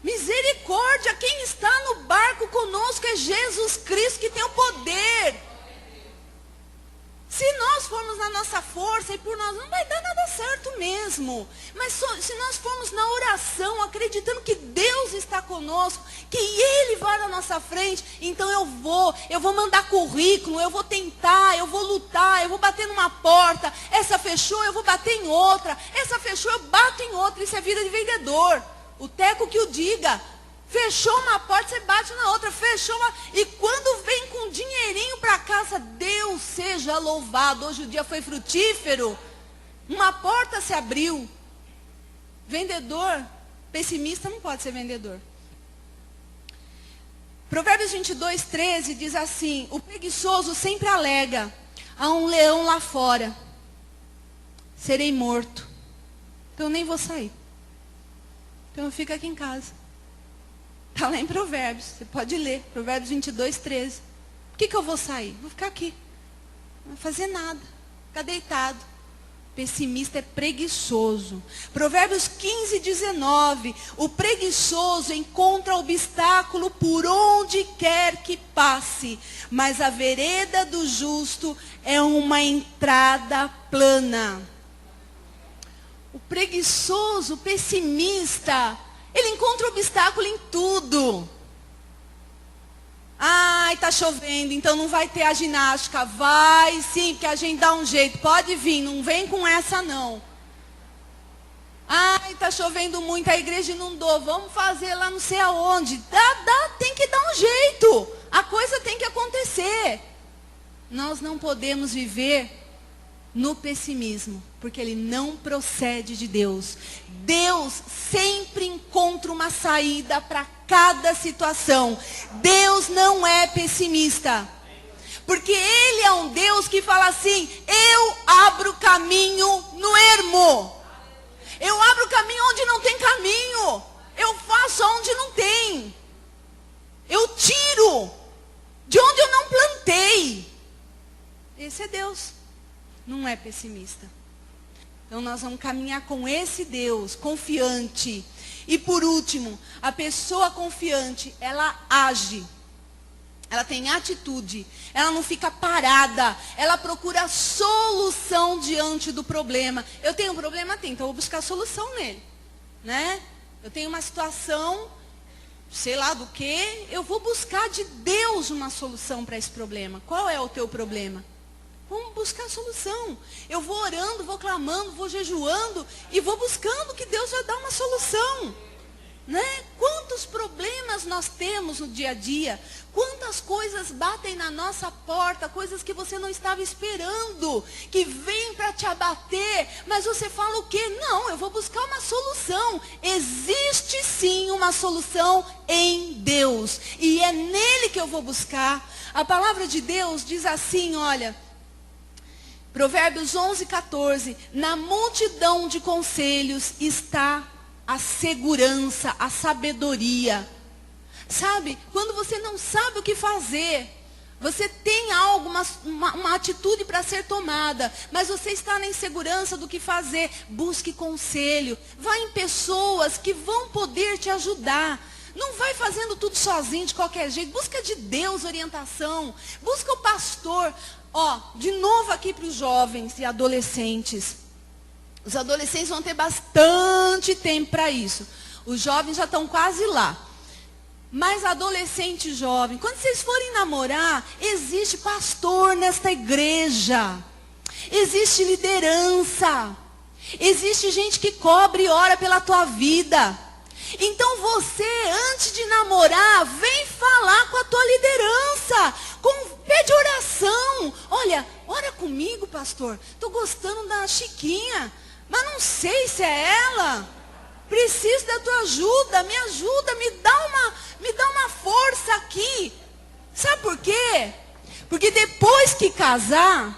Misericórdia, quem está no barco conosco é Jesus Cristo, que tem o poder. Se nós formos na nossa força e por nós, não vai dar nada certo mesmo. Mas se nós formos na oração, acreditando que Deus está conosco, que Ele vai na nossa frente, então eu vou mandar currículo, eu vou tentar, eu vou lutar, eu vou bater numa porta. Essa fechou, eu vou bater em outra. Essa fechou, eu bato em outra. Isso é vida de vendedor. O Teco que o diga. Fechou uma porta, você bate na outra. Fechou uma... E quando vem com dinheirinho para casa, Deus seja louvado. Hoje o dia foi frutífero. Uma porta se abriu. Vendedor, pessimista não pode ser vendedor. Provérbios 22, 13 diz assim: o preguiçoso sempre alega, há um leão lá fora, serei morto. Então eu nem vou sair. Então eu fico aqui em casa. Está lá em Provérbios, você pode ler, Provérbios 22, 13. Por que eu vou sair? Vou ficar aqui. Não vou fazer nada. Ficar deitado. Pessimista é preguiçoso. Provérbios 15, 19. O preguiçoso encontra obstáculo por onde quer que passe, mas a vereda do justo é uma entrada plana. O preguiçoso, o pessimista, ele encontra obstáculo em tudo. Está chovendo, então não vai ter a ginástica. Vai sim, porque a gente dá um jeito. Pode vir, não vem com essa não. Está chovendo muito, a igreja inundou. Vamos fazer lá não sei aonde. Tem que dar um jeito. A coisa tem que acontecer. Nós não podemos viver no pessimismo, porque ele não procede de Deus. Deus sempre encontra uma saída para cada situação. Deus não é pessimista, porque Ele é um Deus que fala assim: eu abro caminho no ermo, eu abro caminho onde não tem caminho, eu faço onde não tem, eu tiro de onde eu não plantei. Esse é Deus. não é pessimista. Então nós vamos caminhar com esse Deus, confiante. E por último, a pessoa confiante, ela age. Ela tem atitude, ela não fica parada, ela procura solução diante do problema. Eu tenho um problema? Tenho, então eu vou buscar solução nele, né? Eu tenho uma situação, sei lá do que, eu vou buscar de Deus uma solução para esse problema. Qual é o teu problema? Vamos buscar solução. Eu vou orando, vou clamando, vou jejuando e vou buscando que Deus vai dar uma solução. Né? Quantos problemas nós temos no dia a dia, quantas coisas batem na nossa porta, coisas que você não estava esperando, que vêm para te abater, mas você fala o quê? Não, eu vou buscar uma solução. Existe sim uma solução em Deus, e é nele que eu vou buscar. A palavra de Deus diz assim, olha, Provérbios 11:14, na multidão de conselhos está a segurança, a sabedoria. Sabe, quando você não sabe o que fazer, você tem algo, uma atitude para ser tomada, mas você está na insegurança do que fazer, busque conselho. Vá em pessoas que vão poder te ajudar. Não vai fazendo tudo sozinho, de qualquer jeito. Busca de Deus orientação. Busca o pastor. Ó, de novo aqui para os jovens e adolescentes. Os adolescentes vão ter bastante tempo para isso. Os jovens já estão quase lá. Mas adolescente e jovem, quando vocês forem namorar, existe pastor nesta igreja. Existe liderança. Existe gente que cobre e ora pela tua vida. Então você, antes de namorar, vem falar com a tua liderança. Pede oração. Olha, ora comigo, pastor. Estou gostando da Chiquinha. Mas não sei se é ela. Preciso da tua ajuda. Me ajuda, me dá uma força aqui. Sabe por quê? Porque depois que casar,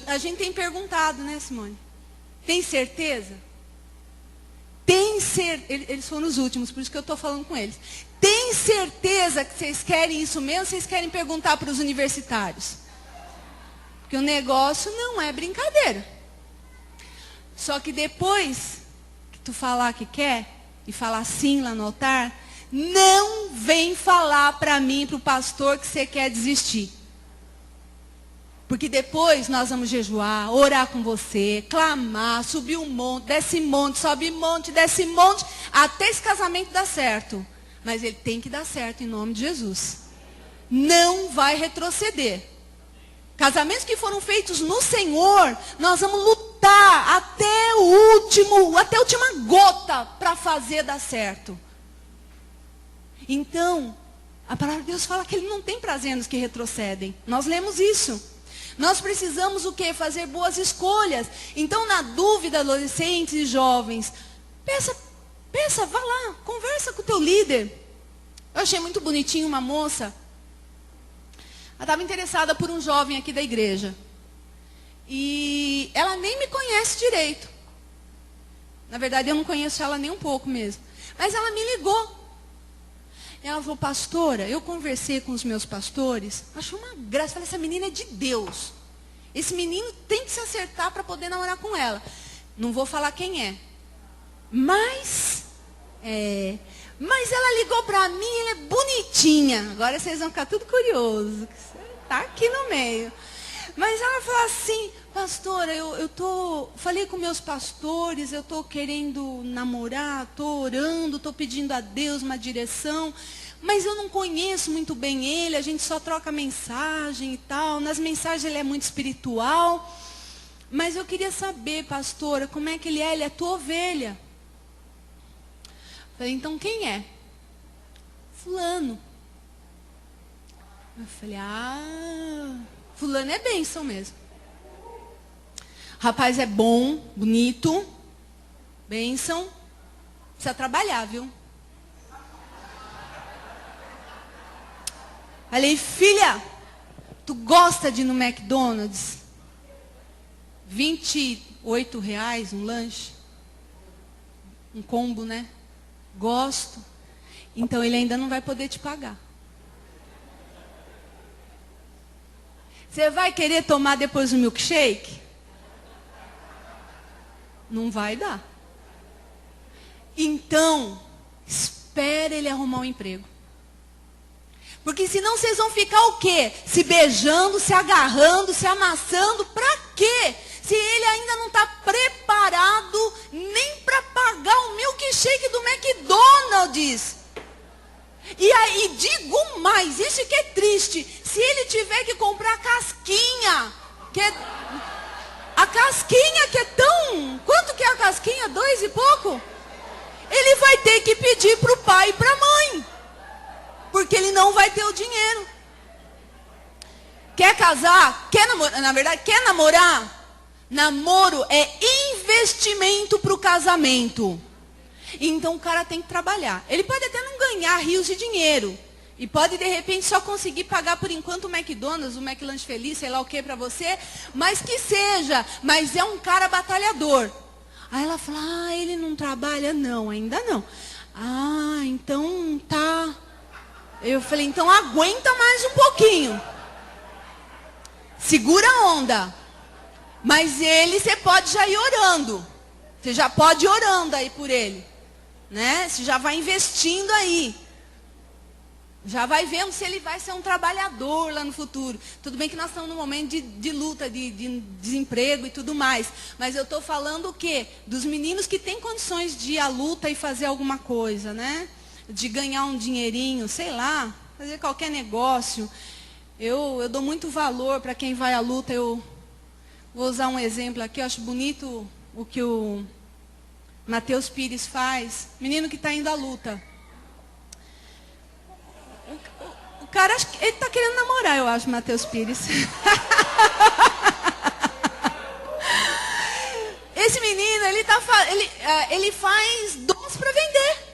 a gente tem perguntado, né, Simone? Tem certeza? Tem certeza? Eles foram os últimos, por isso que eu estou falando com eles. Tem certeza que vocês querem isso mesmo? Vocês querem perguntar para os universitários? Porque o negócio não é brincadeira. Só que depois que tu falar que quer, e falar sim lá no altar, não vem falar para mim, para o pastor, que você quer desistir. Porque depois nós vamos jejuar, orar com você, clamar, subir um monte, desce monte, sobe monte, desce monte, até esse casamento dar certo. Mas ele tem que dar certo em nome de Jesus. Não vai retroceder. Casamentos que foram feitos no Senhor, nós vamos lutar até a última gota para fazer dar certo. Então, a palavra de Deus fala que Ele não tem prazer nos que retrocedem. Nós lemos isso. Nós precisamos o quê? Fazer boas escolhas. Então, na dúvida, adolescentes e jovens, pensa, vá lá, conversa com o teu líder. Eu achei muito bonitinho uma moça. Ela estava interessada por um jovem aqui da igreja. E ela nem me conhece direito. Na verdade, eu não conheço ela nem um pouco mesmo. Mas ela me ligou. E ela falou, pastora, eu conversei com os meus pastores. Achei uma graça. Falei, essa menina é de Deus. Esse menino tem que se acertar para poder namorar com ela. Não vou falar quem é. Mas ela ligou para mim, ela é bonitinha. Agora vocês vão ficar tudo curiosos. Está aqui no meio. Mas ela falou assim, pastora, falei com meus pastores, eu estou querendo namorar, estou orando, estou pedindo a Deus uma direção, mas eu não conheço muito bem ele, a gente só troca mensagem e tal. Nas mensagens ele é muito espiritual, mas eu queria saber, pastora, como é que ele é? Ele é tua ovelha. Falei, então quem é? Fulano. Eu falei, fulano é bênção mesmo. O rapaz é bom, bonito, bênção. Precisa trabalhar, viu? Falei, filha, tu gosta de ir no McDonald's? R$ 28 um lanche? Um combo, né? Gosto. Então ele ainda não vai poder te pagar. Você vai querer tomar depois o milkshake? Não vai dar. Então, espere ele arrumar um emprego. Porque senão vocês vão ficar o quê? Se beijando, se agarrando, se amassando. Para quê? Se ele ainda não está preparado nem para pagar o milkshake do McDonald's. E aí, digo mais, isso que é triste. Se ele tiver que comprar a casquinha, a casquinha que é tão... Quanto que é a casquinha? 2 e pouco? Ele vai ter que pedir para o pai e para a mãe. Porque ele não vai ter o dinheiro. Quer casar? Quer namorar? Na verdade, quer namorar? Namoro é investimento para o casamento. Então o cara tem que trabalhar. Ele pode até não ganhar rios de dinheiro. E pode de repente só conseguir pagar por enquanto o McDonald's, o McLanche Feliz, sei lá o que para você. Mas que seja. Mas é um cara batalhador. Aí ela fala, ele não trabalha? Não, ainda não. Então tá. Eu falei, então aguenta mais um pouquinho. Segura a onda. Mas ele, você pode já ir orando. Você já pode ir orando aí por ele. Né? Você já vai investindo aí. Já vai vendo se ele vai ser um trabalhador lá no futuro. Tudo bem que nós estamos num momento de luta, de desemprego e tudo mais. Mas eu estou falando o quê? Dos meninos que têm condições de ir à luta e fazer alguma coisa, né? De ganhar um dinheirinho, sei lá, fazer qualquer negócio. Eu dou muito valor para quem vai à luta. Eu vou usar um exemplo aqui, eu acho bonito o que o Matheus Pires faz. Menino que está indo à luta. O cara, ele está querendo namorar, eu acho, Matheus Pires. Esse menino, ele faz dons para vender.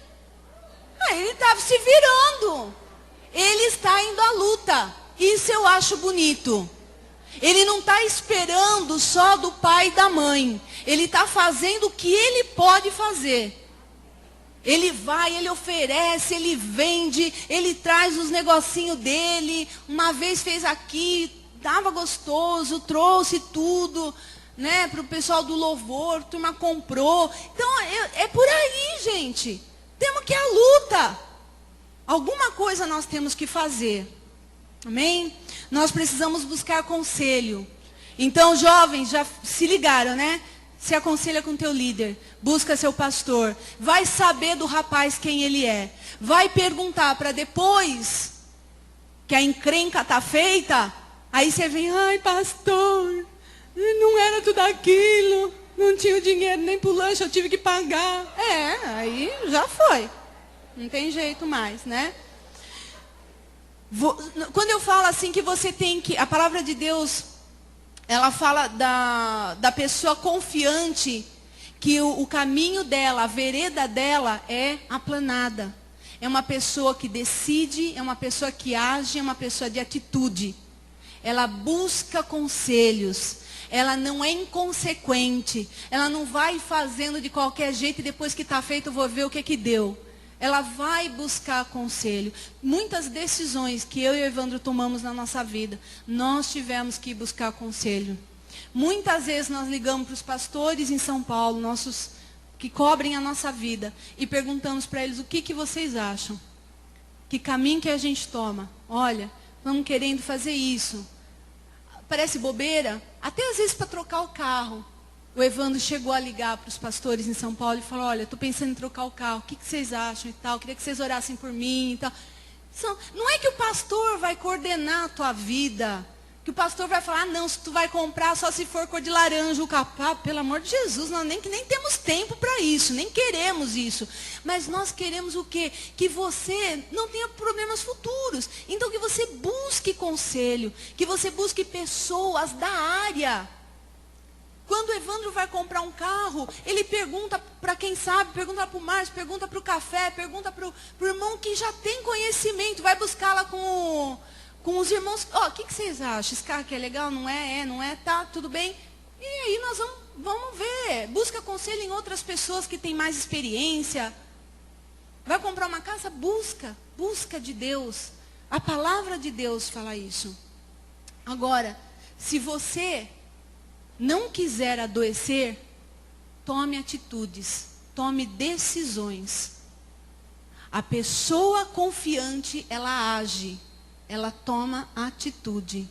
Ele estava se virando. Ele está indo à luta. Isso eu acho bonito. Ele não está esperando só do pai e da mãe. Ele está fazendo o que ele pode fazer. Ele vai, ele oferece, ele vende, ele traz os negocinhos dele. Uma vez fez aqui, estava gostoso, trouxe tudo, né, para o pessoal do louvor, a turma comprou. Então, é por aí, gente. Temos que ir à luta. Alguma coisa nós temos que fazer. Amém? Nós precisamos buscar conselho. Então, jovens, já se ligaram, né? Se aconselha com teu líder. Busca seu pastor. Vai saber do rapaz quem ele é. Vai perguntar para depois que a encrenca está feita. Aí você vem, ai pastor, não era tudo aquilo. Não tinha dinheiro nem pro lanche, eu tive que pagar. Aí já foi. Não tem jeito mais, né? Quando eu falo assim que você tem que... A palavra de Deus, ela fala da pessoa confiante, que o caminho dela, a vereda dela é aplanada. É uma pessoa que decide, é uma pessoa que age, é uma pessoa de atitude. Ela busca conselhos. Ela não é inconsequente. Ela não vai fazendo de qualquer jeito e depois que está feito eu vou ver o que deu. Ela vai buscar conselho. Muitas decisões que eu e o Evandro tomamos na nossa vida, nós tivemos que buscar conselho. Muitas vezes nós ligamos para os pastores em São Paulo, nossos que cobrem a nossa vida, e perguntamos para eles o que vocês acham. Que caminho que a gente toma? Olha, vamos querendo fazer isso. Parece bobeira? Até às vezes para trocar o carro. O Evandro chegou a ligar para os pastores em São Paulo e falou, olha, estou pensando em trocar o carro, o que vocês acham e tal? Queria que vocês orassem por mim e tal. Não é que o pastor vai coordenar a tua vida. Que o pastor vai falar, não, se tu vai comprar só se for cor de laranja o carro. Ah, pelo amor de Jesus, nós nem temos tempo para isso, nem queremos isso. Mas nós queremos o quê? Que você não tenha problemas futuros. Então que você busque conselho, que você busque pessoas da área. Quando o Evandro vai comprar um carro, ele pergunta para quem sabe, pergunta para o Márcio, pergunta para o Café, pergunta para o irmão que já tem conhecimento, vai buscar lá com os irmãos. O que vocês acham? Esse carro aqui é legal? Não é? Não é? Tá, tudo bem? E aí nós vamos ver. Busca conselho em outras pessoas que têm mais experiência. Vai comprar uma casa? Busca de Deus. A palavra de Deus fala isso. Agora, Se você não quiser adoecer, tome atitudes, tome decisões. A pessoa confiante, ela age, ela toma atitude.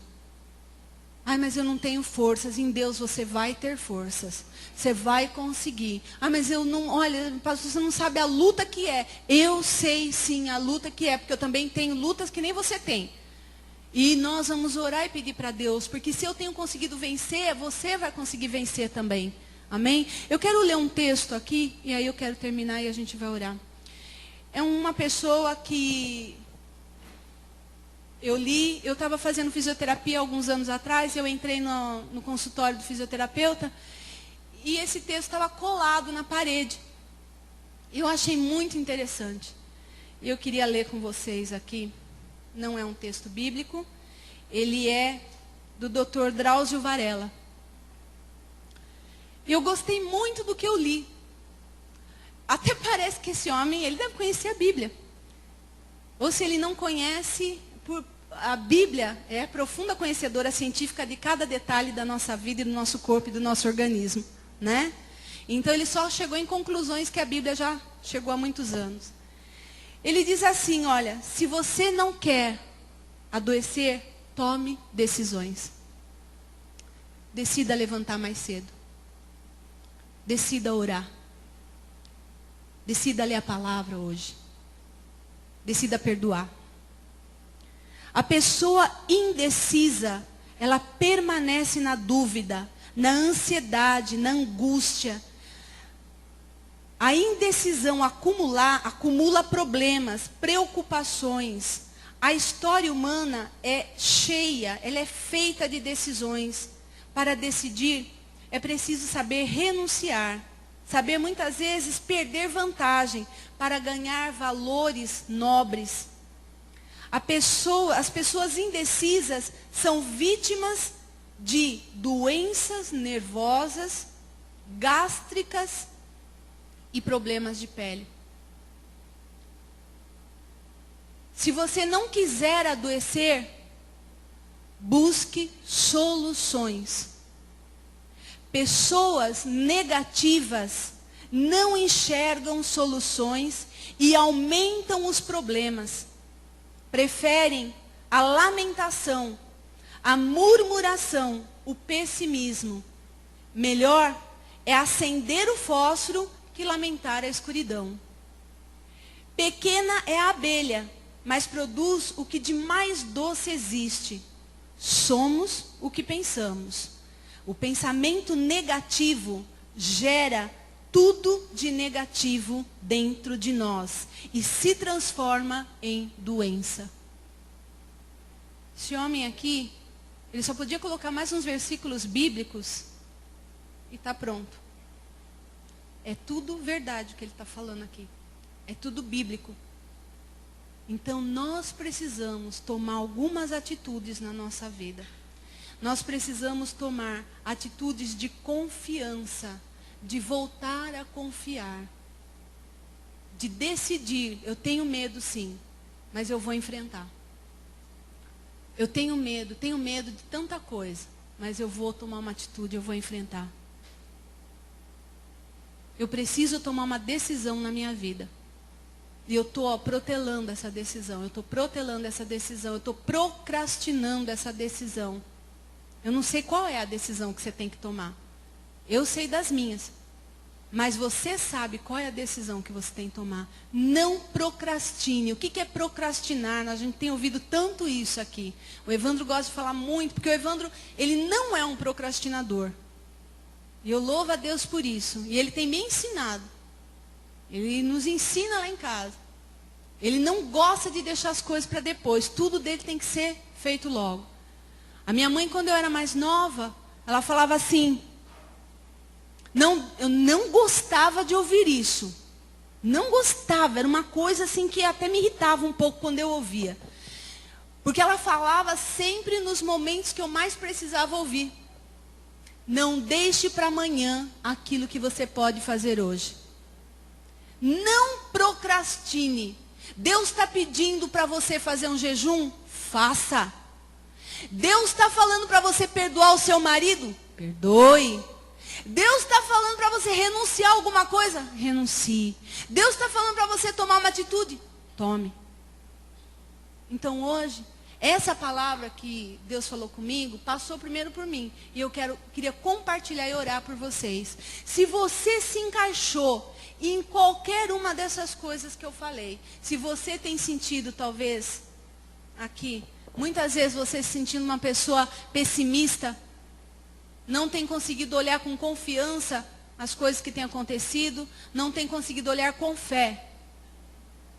Ai, mas eu não tenho forças. Em Deus você vai ter forças. Você vai conseguir. Ah, mas eu não, olha, pastor, você não sabe a luta que é. Eu sei sim a luta que é, porque eu também tenho lutas que nem você tem. E nós vamos orar e pedir para Deus, porque se eu tenho conseguido vencer, você vai conseguir vencer também. Amém? Eu quero ler um texto aqui, e aí eu quero terminar e a gente vai orar. É uma pessoa que eu li, eu estava fazendo fisioterapia alguns anos atrás, eu entrei no consultório do fisioterapeuta, e esse texto estava colado na parede. Eu achei muito interessante. E eu queria ler com vocês aqui. Não é um texto bíblico, ele é do Dr. Drauzio Varela. E eu gostei muito do que eu li. Até parece que esse homem, ele deve conhecer a Bíblia. Ou se ele não conhece, a Bíblia é a profunda conhecedora científica de cada detalhe da nossa vida e do nosso corpo e do nosso organismo, né? Então ele só chegou em conclusões que a Bíblia já chegou há muitos anos. Ele diz assim, olha, se você não quer adoecer, tome decisões. Decida levantar mais cedo. Decida orar. Decida ler a palavra hoje. Decida perdoar. A pessoa indecisa, ela permanece na dúvida, na ansiedade, na angústia. A indecisão acumula problemas, preocupações. A história humana é cheia, ela é feita de decisões. Para decidir, é preciso saber renunciar. Saber muitas vezes perder vantagem para ganhar valores nobres. As pessoas indecisas são vítimas de doenças nervosas, gástricas e problemas de pele. Se você não quiser adoecer, busque soluções. Pessoas negativas não enxergam soluções e aumentam os problemas. Preferem a lamentação, a murmuração, o pessimismo. Melhor é acender o fósforo que lamentar a escuridão. Pequena é a abelha, mas produz o que de mais doce existe. Somos o que pensamos. O pensamento negativo gera tudo de negativo dentro de nós e se transforma em doença. Esse homem aqui, ele só podia colocar mais uns versículos bíblicos e está pronto. É tudo verdade o que ele está falando aqui. É tudo bíblico. Então nós precisamos tomar algumas atitudes na nossa vida. Nós precisamos tomar atitudes de confiança, de voltar a confiar, de decidir, eu tenho medo sim, mas eu vou enfrentar. Eu tenho medo de tanta coisa, mas eu vou tomar uma atitude, eu vou enfrentar. Eu preciso tomar uma decisão na minha vida. E eu estou protelando essa decisão, eu estou procrastinando essa decisão. Eu não sei qual é a decisão que você tem que tomar. Eu sei das minhas. Mas você sabe qual é a decisão que você tem que tomar. Não procrastine. O que é procrastinar? A gente tem ouvido tanto isso aqui. O Evandro gosta de falar muito, porque o Evandro, ele não é um procrastinador. E eu louvo a Deus por isso. E ele tem me ensinado. Ele nos ensina lá em casa. Ele não gosta de deixar as coisas para depois. Tudo dele tem que ser feito logo. A minha mãe, quando eu era mais nova, ela falava assim... eu não gostava de ouvir isso. Não gostava. Era uma coisa assim que até me irritava um pouco quando eu ouvia. Porque ela falava sempre nos momentos que eu mais precisava ouvir. Não deixe para amanhã aquilo que você pode fazer hoje. Não procrastine. Deus está pedindo para você fazer um jejum? Faça. Deus está falando para você perdoar o seu marido? Perdoe. Deus está falando para você renunciar a alguma coisa? Renuncie. Deus está falando para você tomar uma atitude? Tome. Então hoje, essa palavra que Deus falou comigo, passou primeiro por mim. E eu queria compartilhar e orar por vocês. Se você se encaixou em qualquer uma dessas coisas que eu falei, se você tem sentido talvez aqui, muitas vezes você se sentindo uma pessoa pessimista, não tem conseguido olhar com confiança as coisas que têm acontecido, não tem conseguido olhar com fé.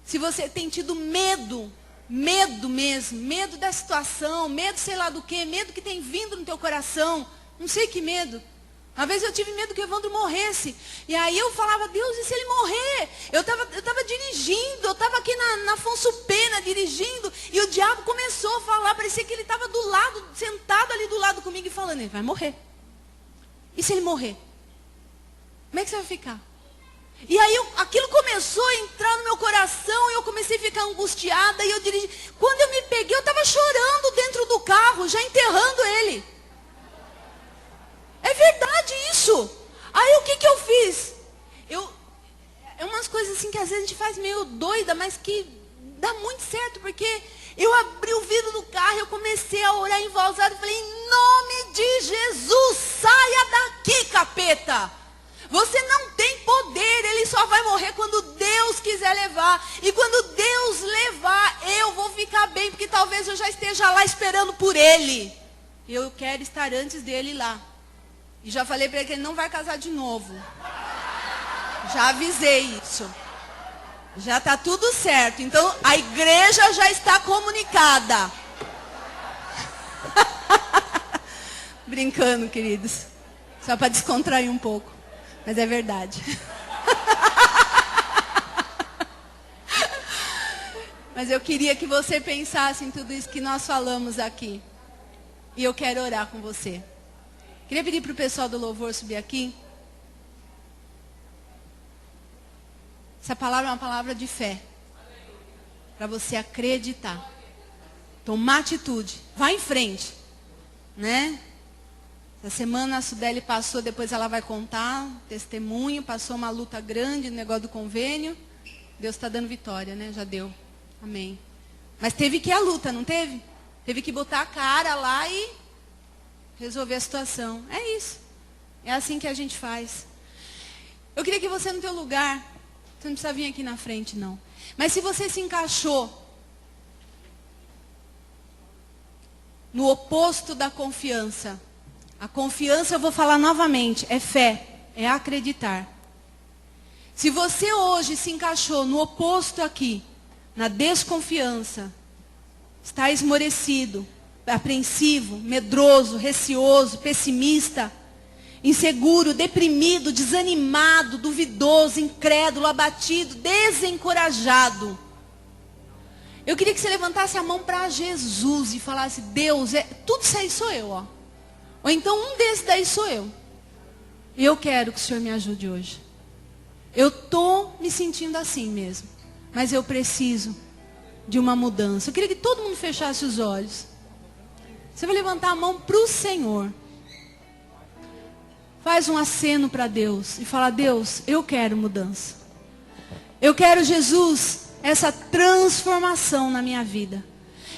Se você tem tido medo mesmo, medo da situação, medo sei lá do quê, medo que tem vindo no teu coração, não sei que medo. Uma vez eu tive medo que o Evandro morresse. E aí eu falava, Deus, e se ele morrer? Eu estava dirigindo, eu estava aqui na Afonso Pena dirigindo, e o diabo começou a falar, parecia que ele estava do lado, sentado ali do lado comigo e falando, ele vai morrer. E se ele morrer? Como é que você vai ficar? E aí aquilo começou a entrar no meu coração, e eu comecei a ficar angustiada, e eu dirigi. Quando eu me peguei, eu estava chorando dentro do carro, já enterrando ele. É verdade isso. Aí o que eu fiz? É umas coisas assim que às vezes a gente faz meio doida, mas que dá muito certo, porque eu abri o vidro do carro e eu comecei a orar em voz alta. Eu falei, em nome de Jesus, saia daqui, capeta. Você não tem poder, ele só vai morrer quando Deus quiser levar. E quando Deus levar, eu vou ficar bem, porque talvez eu já esteja lá esperando por ele. Eu quero estar antes dele lá. E já falei para ele que ele não vai casar de novo. Já avisei isso. Já está tudo certo. Então a igreja já está comunicada. Brincando, queridos. Só para descontrair um pouco. Mas é verdade. Mas eu queria que você pensasse em tudo isso que nós falamos aqui. E eu quero orar com você. Queria pedir para o pessoal do louvor subir aqui. Essa palavra é uma palavra de fé. Para você acreditar. Tomar atitude. Vá em frente. Né? Essa semana a Sudeli passou, depois ela vai contar. Testemunho. Passou uma luta grande no negócio do convênio. Deus está dando vitória, né? Já deu. Amém. Mas teve que ir à luta, não teve? Teve que botar a cara lá e resolver a situação. É isso. É assim que a gente faz. Eu queria que você no teu lugar, você não precisa vir aqui na frente não. Mas se você se encaixou no oposto da confiança. A confiança, eu vou falar novamente, é fé, é acreditar. Se você hoje se encaixou no oposto aqui, na desconfiança, está esmorecido, apreensivo, medroso, receoso, pessimista, inseguro, deprimido, desanimado, duvidoso, incrédulo, abatido, desencorajado. Eu queria que você levantasse a mão para Jesus e falasse, Deus, tudo isso aí sou eu, ó. Ou então um desses daí sou eu. Eu quero que o Senhor me ajude hoje. Eu estou me sentindo assim mesmo. Mas eu preciso de uma mudança. Eu queria que todo mundo fechasse os olhos. Você vai levantar a mão para o Senhor. Faz um aceno para Deus. E fala, Deus, eu quero mudança. Eu quero, Jesus, essa transformação na minha vida.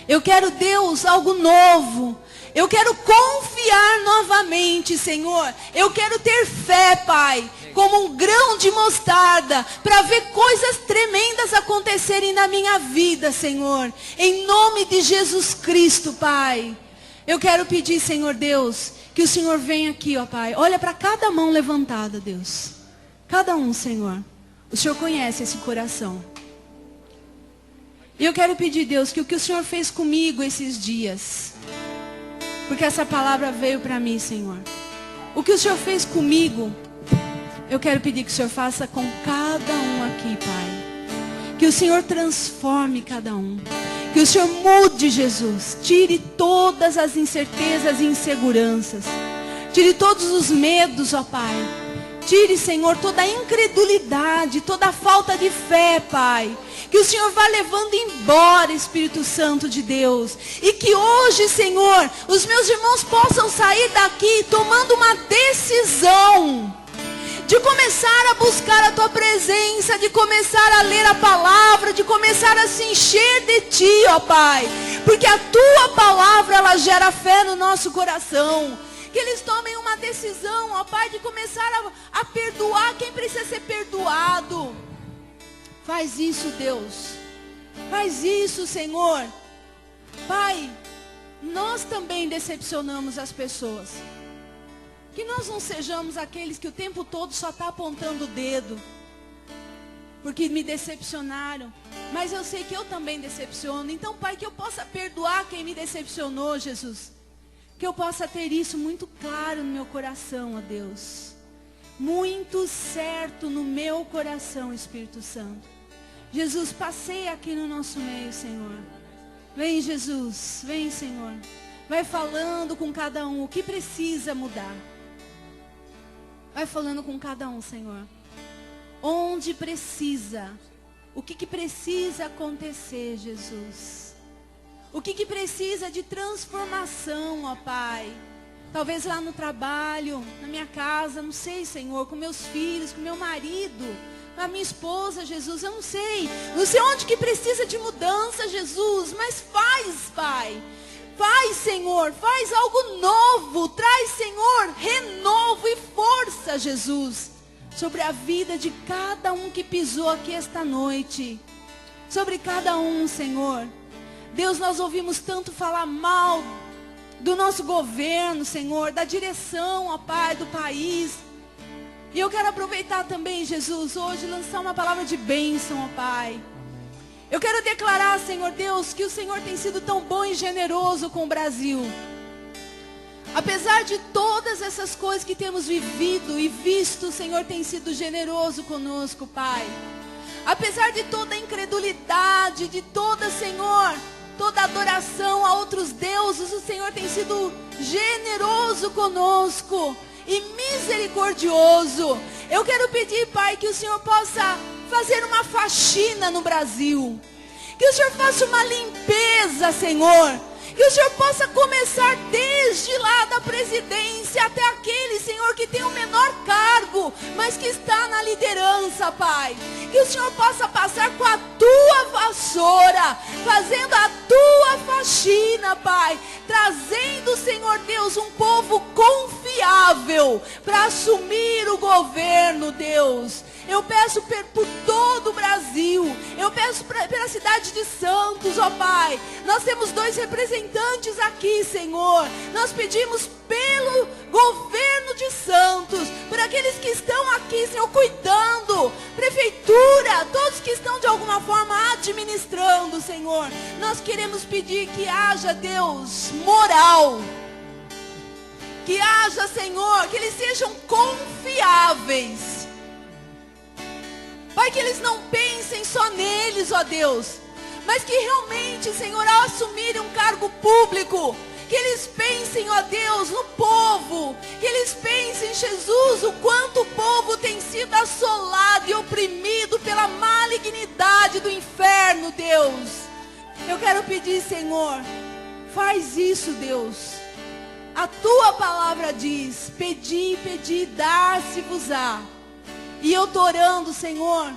Eu quero, Deus, algo novo. Eu quero confiar novamente, Senhor. Eu quero ter fé, Pai, como um grão de mostarda, para ver coisas tremendas acontecerem na minha vida, Senhor. Em nome de Jesus Cristo, Pai. Eu quero pedir, Senhor Deus, que o Senhor venha aqui, ó Pai. Olha para cada mão levantada, Deus. Cada um, Senhor. O Senhor conhece esse coração. E eu quero pedir, Deus, que o Senhor fez comigo esses dias, porque essa palavra veio para mim, Senhor. O que o Senhor fez comigo, eu quero pedir que o Senhor faça com cada um aqui, Pai. Que o Senhor transforme cada um. Que o Senhor mude, Jesus. Tire todas as incertezas e inseguranças. Tire todos os medos, ó Pai. Tire, Senhor, toda a incredulidade, toda a falta de fé, Pai. Que o Senhor vá levando embora, Espírito Santo de Deus. E que hoje, Senhor, os meus irmãos possam sair daqui tomando uma decisão de começar a buscar a Tua presença, de começar a ler a palavra, de começar a se encher de Ti, ó Pai. Porque a Tua palavra, ela gera fé no nosso coração. Que eles tomem uma decisão, ó Pai, de começar a perdoar quem precisa ser perdoado. Faz isso, Deus. Faz isso, Senhor. Pai, nós também decepcionamos as pessoas. Que nós não sejamos aqueles que o tempo todo só está apontando o dedo. Porque me decepcionaram. Mas eu sei que eu também decepciono. Então, Pai, que eu possa perdoar quem me decepcionou, Jesus. Que eu possa ter isso muito claro no meu coração, ó Deus. Muito certo no meu coração, Espírito Santo. Jesus, passeia aqui no nosso meio, Senhor. Vem, Jesus, vem, Senhor. Vai falando com cada um o que precisa mudar. Vai falando com cada um, Senhor. Onde precisa. O que precisa acontecer, Jesus. O que precisa de transformação, ó Pai. Talvez lá no trabalho, na minha casa, não sei, Senhor, com meus filhos, com meu marido, com a minha esposa, Jesus, eu não sei. Não sei onde que precisa de mudança, Jesus, mas faz, Pai. Faz, Senhor, faz algo novo. Traz, Senhor, renovo e força, Jesus, sobre a vida de cada um que pisou aqui esta noite. Sobre cada um, Senhor. Deus, nós ouvimos tanto falar mal do nosso governo, Senhor, da direção, ó Pai, do país. E eu quero aproveitar também, Jesus, hoje lançar uma palavra de bênção, ó Pai. Eu quero declarar, Senhor Deus, que o Senhor tem sido tão bom e generoso com o Brasil. Apesar de todas essas coisas que temos vivido e visto, o Senhor tem sido generoso conosco, Pai. Apesar de toda a incredulidade, de toda, Senhor, toda adoração a outros deuses, o Senhor tem sido generoso conosco e misericordioso. Eu quero pedir, Pai, que o Senhor possa fazer uma faxina no Brasil. Que o Senhor faça uma limpeza, Senhor. Que o Senhor possa começar desde lá da presidência até aquele, Senhor, que tem o menor cargo, mas que está na liderança, Pai. Que o Senhor possa passar com a Tua vassoura, fazendo a Tua faxina, Pai. Trazendo, Senhor Deus, um povo confiável para assumir o governo, Deus. Eu peço por todo o Brasil. Eu peço pela cidade de Santos, ó Pai. Nós temos 2 representantes aqui, Senhor. Nós pedimos pelo governo de Santos, por aqueles que estão aqui, Senhor, cuidando, prefeitura, todos que estão de alguma forma administrando, Senhor. Nós queremos pedir que haja, Deus, moral. Que haja, Senhor, que eles sejam confiáveis. Pai, que eles não pensem só neles, ó Deus, mas que realmente, Senhor, ao assumirem um cargo público, que eles pensem, ó Deus, no povo, que eles pensem, Jesus, o quanto o povo tem sido assolado e oprimido pela malignidade do inferno, Deus. Eu quero pedir, Senhor, faz isso, Deus. A Tua palavra diz, pedi, pedi, dar-se-vos-á. E eu estou orando, Senhor,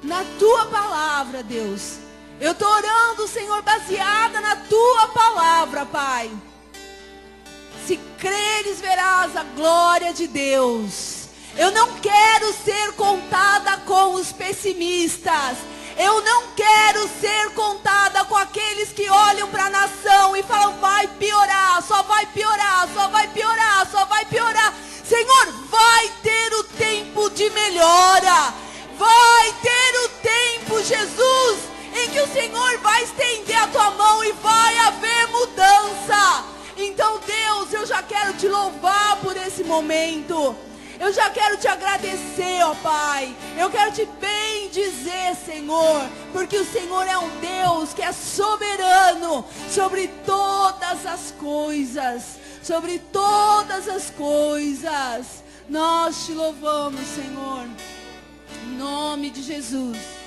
na Tua palavra, Deus. Eu estou orando, Senhor, baseada na Tua palavra, Pai. Se creres, verás a glória de Deus. Eu não quero ser contada com os pessimistas. Eu não quero ser contada com aqueles que olham para a nação e falam, vai piorar, só vai piorar, só vai piorar, só vai piorar. Senhor, vai ter o tempo de melhora. Vai ter o tempo, Jesus, em que o Senhor vai estender a Tua mão e vai haver mudança. Então, Deus, eu já quero Te louvar por esse momento. Eu já quero Te agradecer, ó Pai. Eu quero Te bendizer, Senhor, porque o Senhor é um Deus que é soberano sobre todas as coisas. Sobre todas as coisas. Nós te louvamos, Senhor, em nome de Jesus.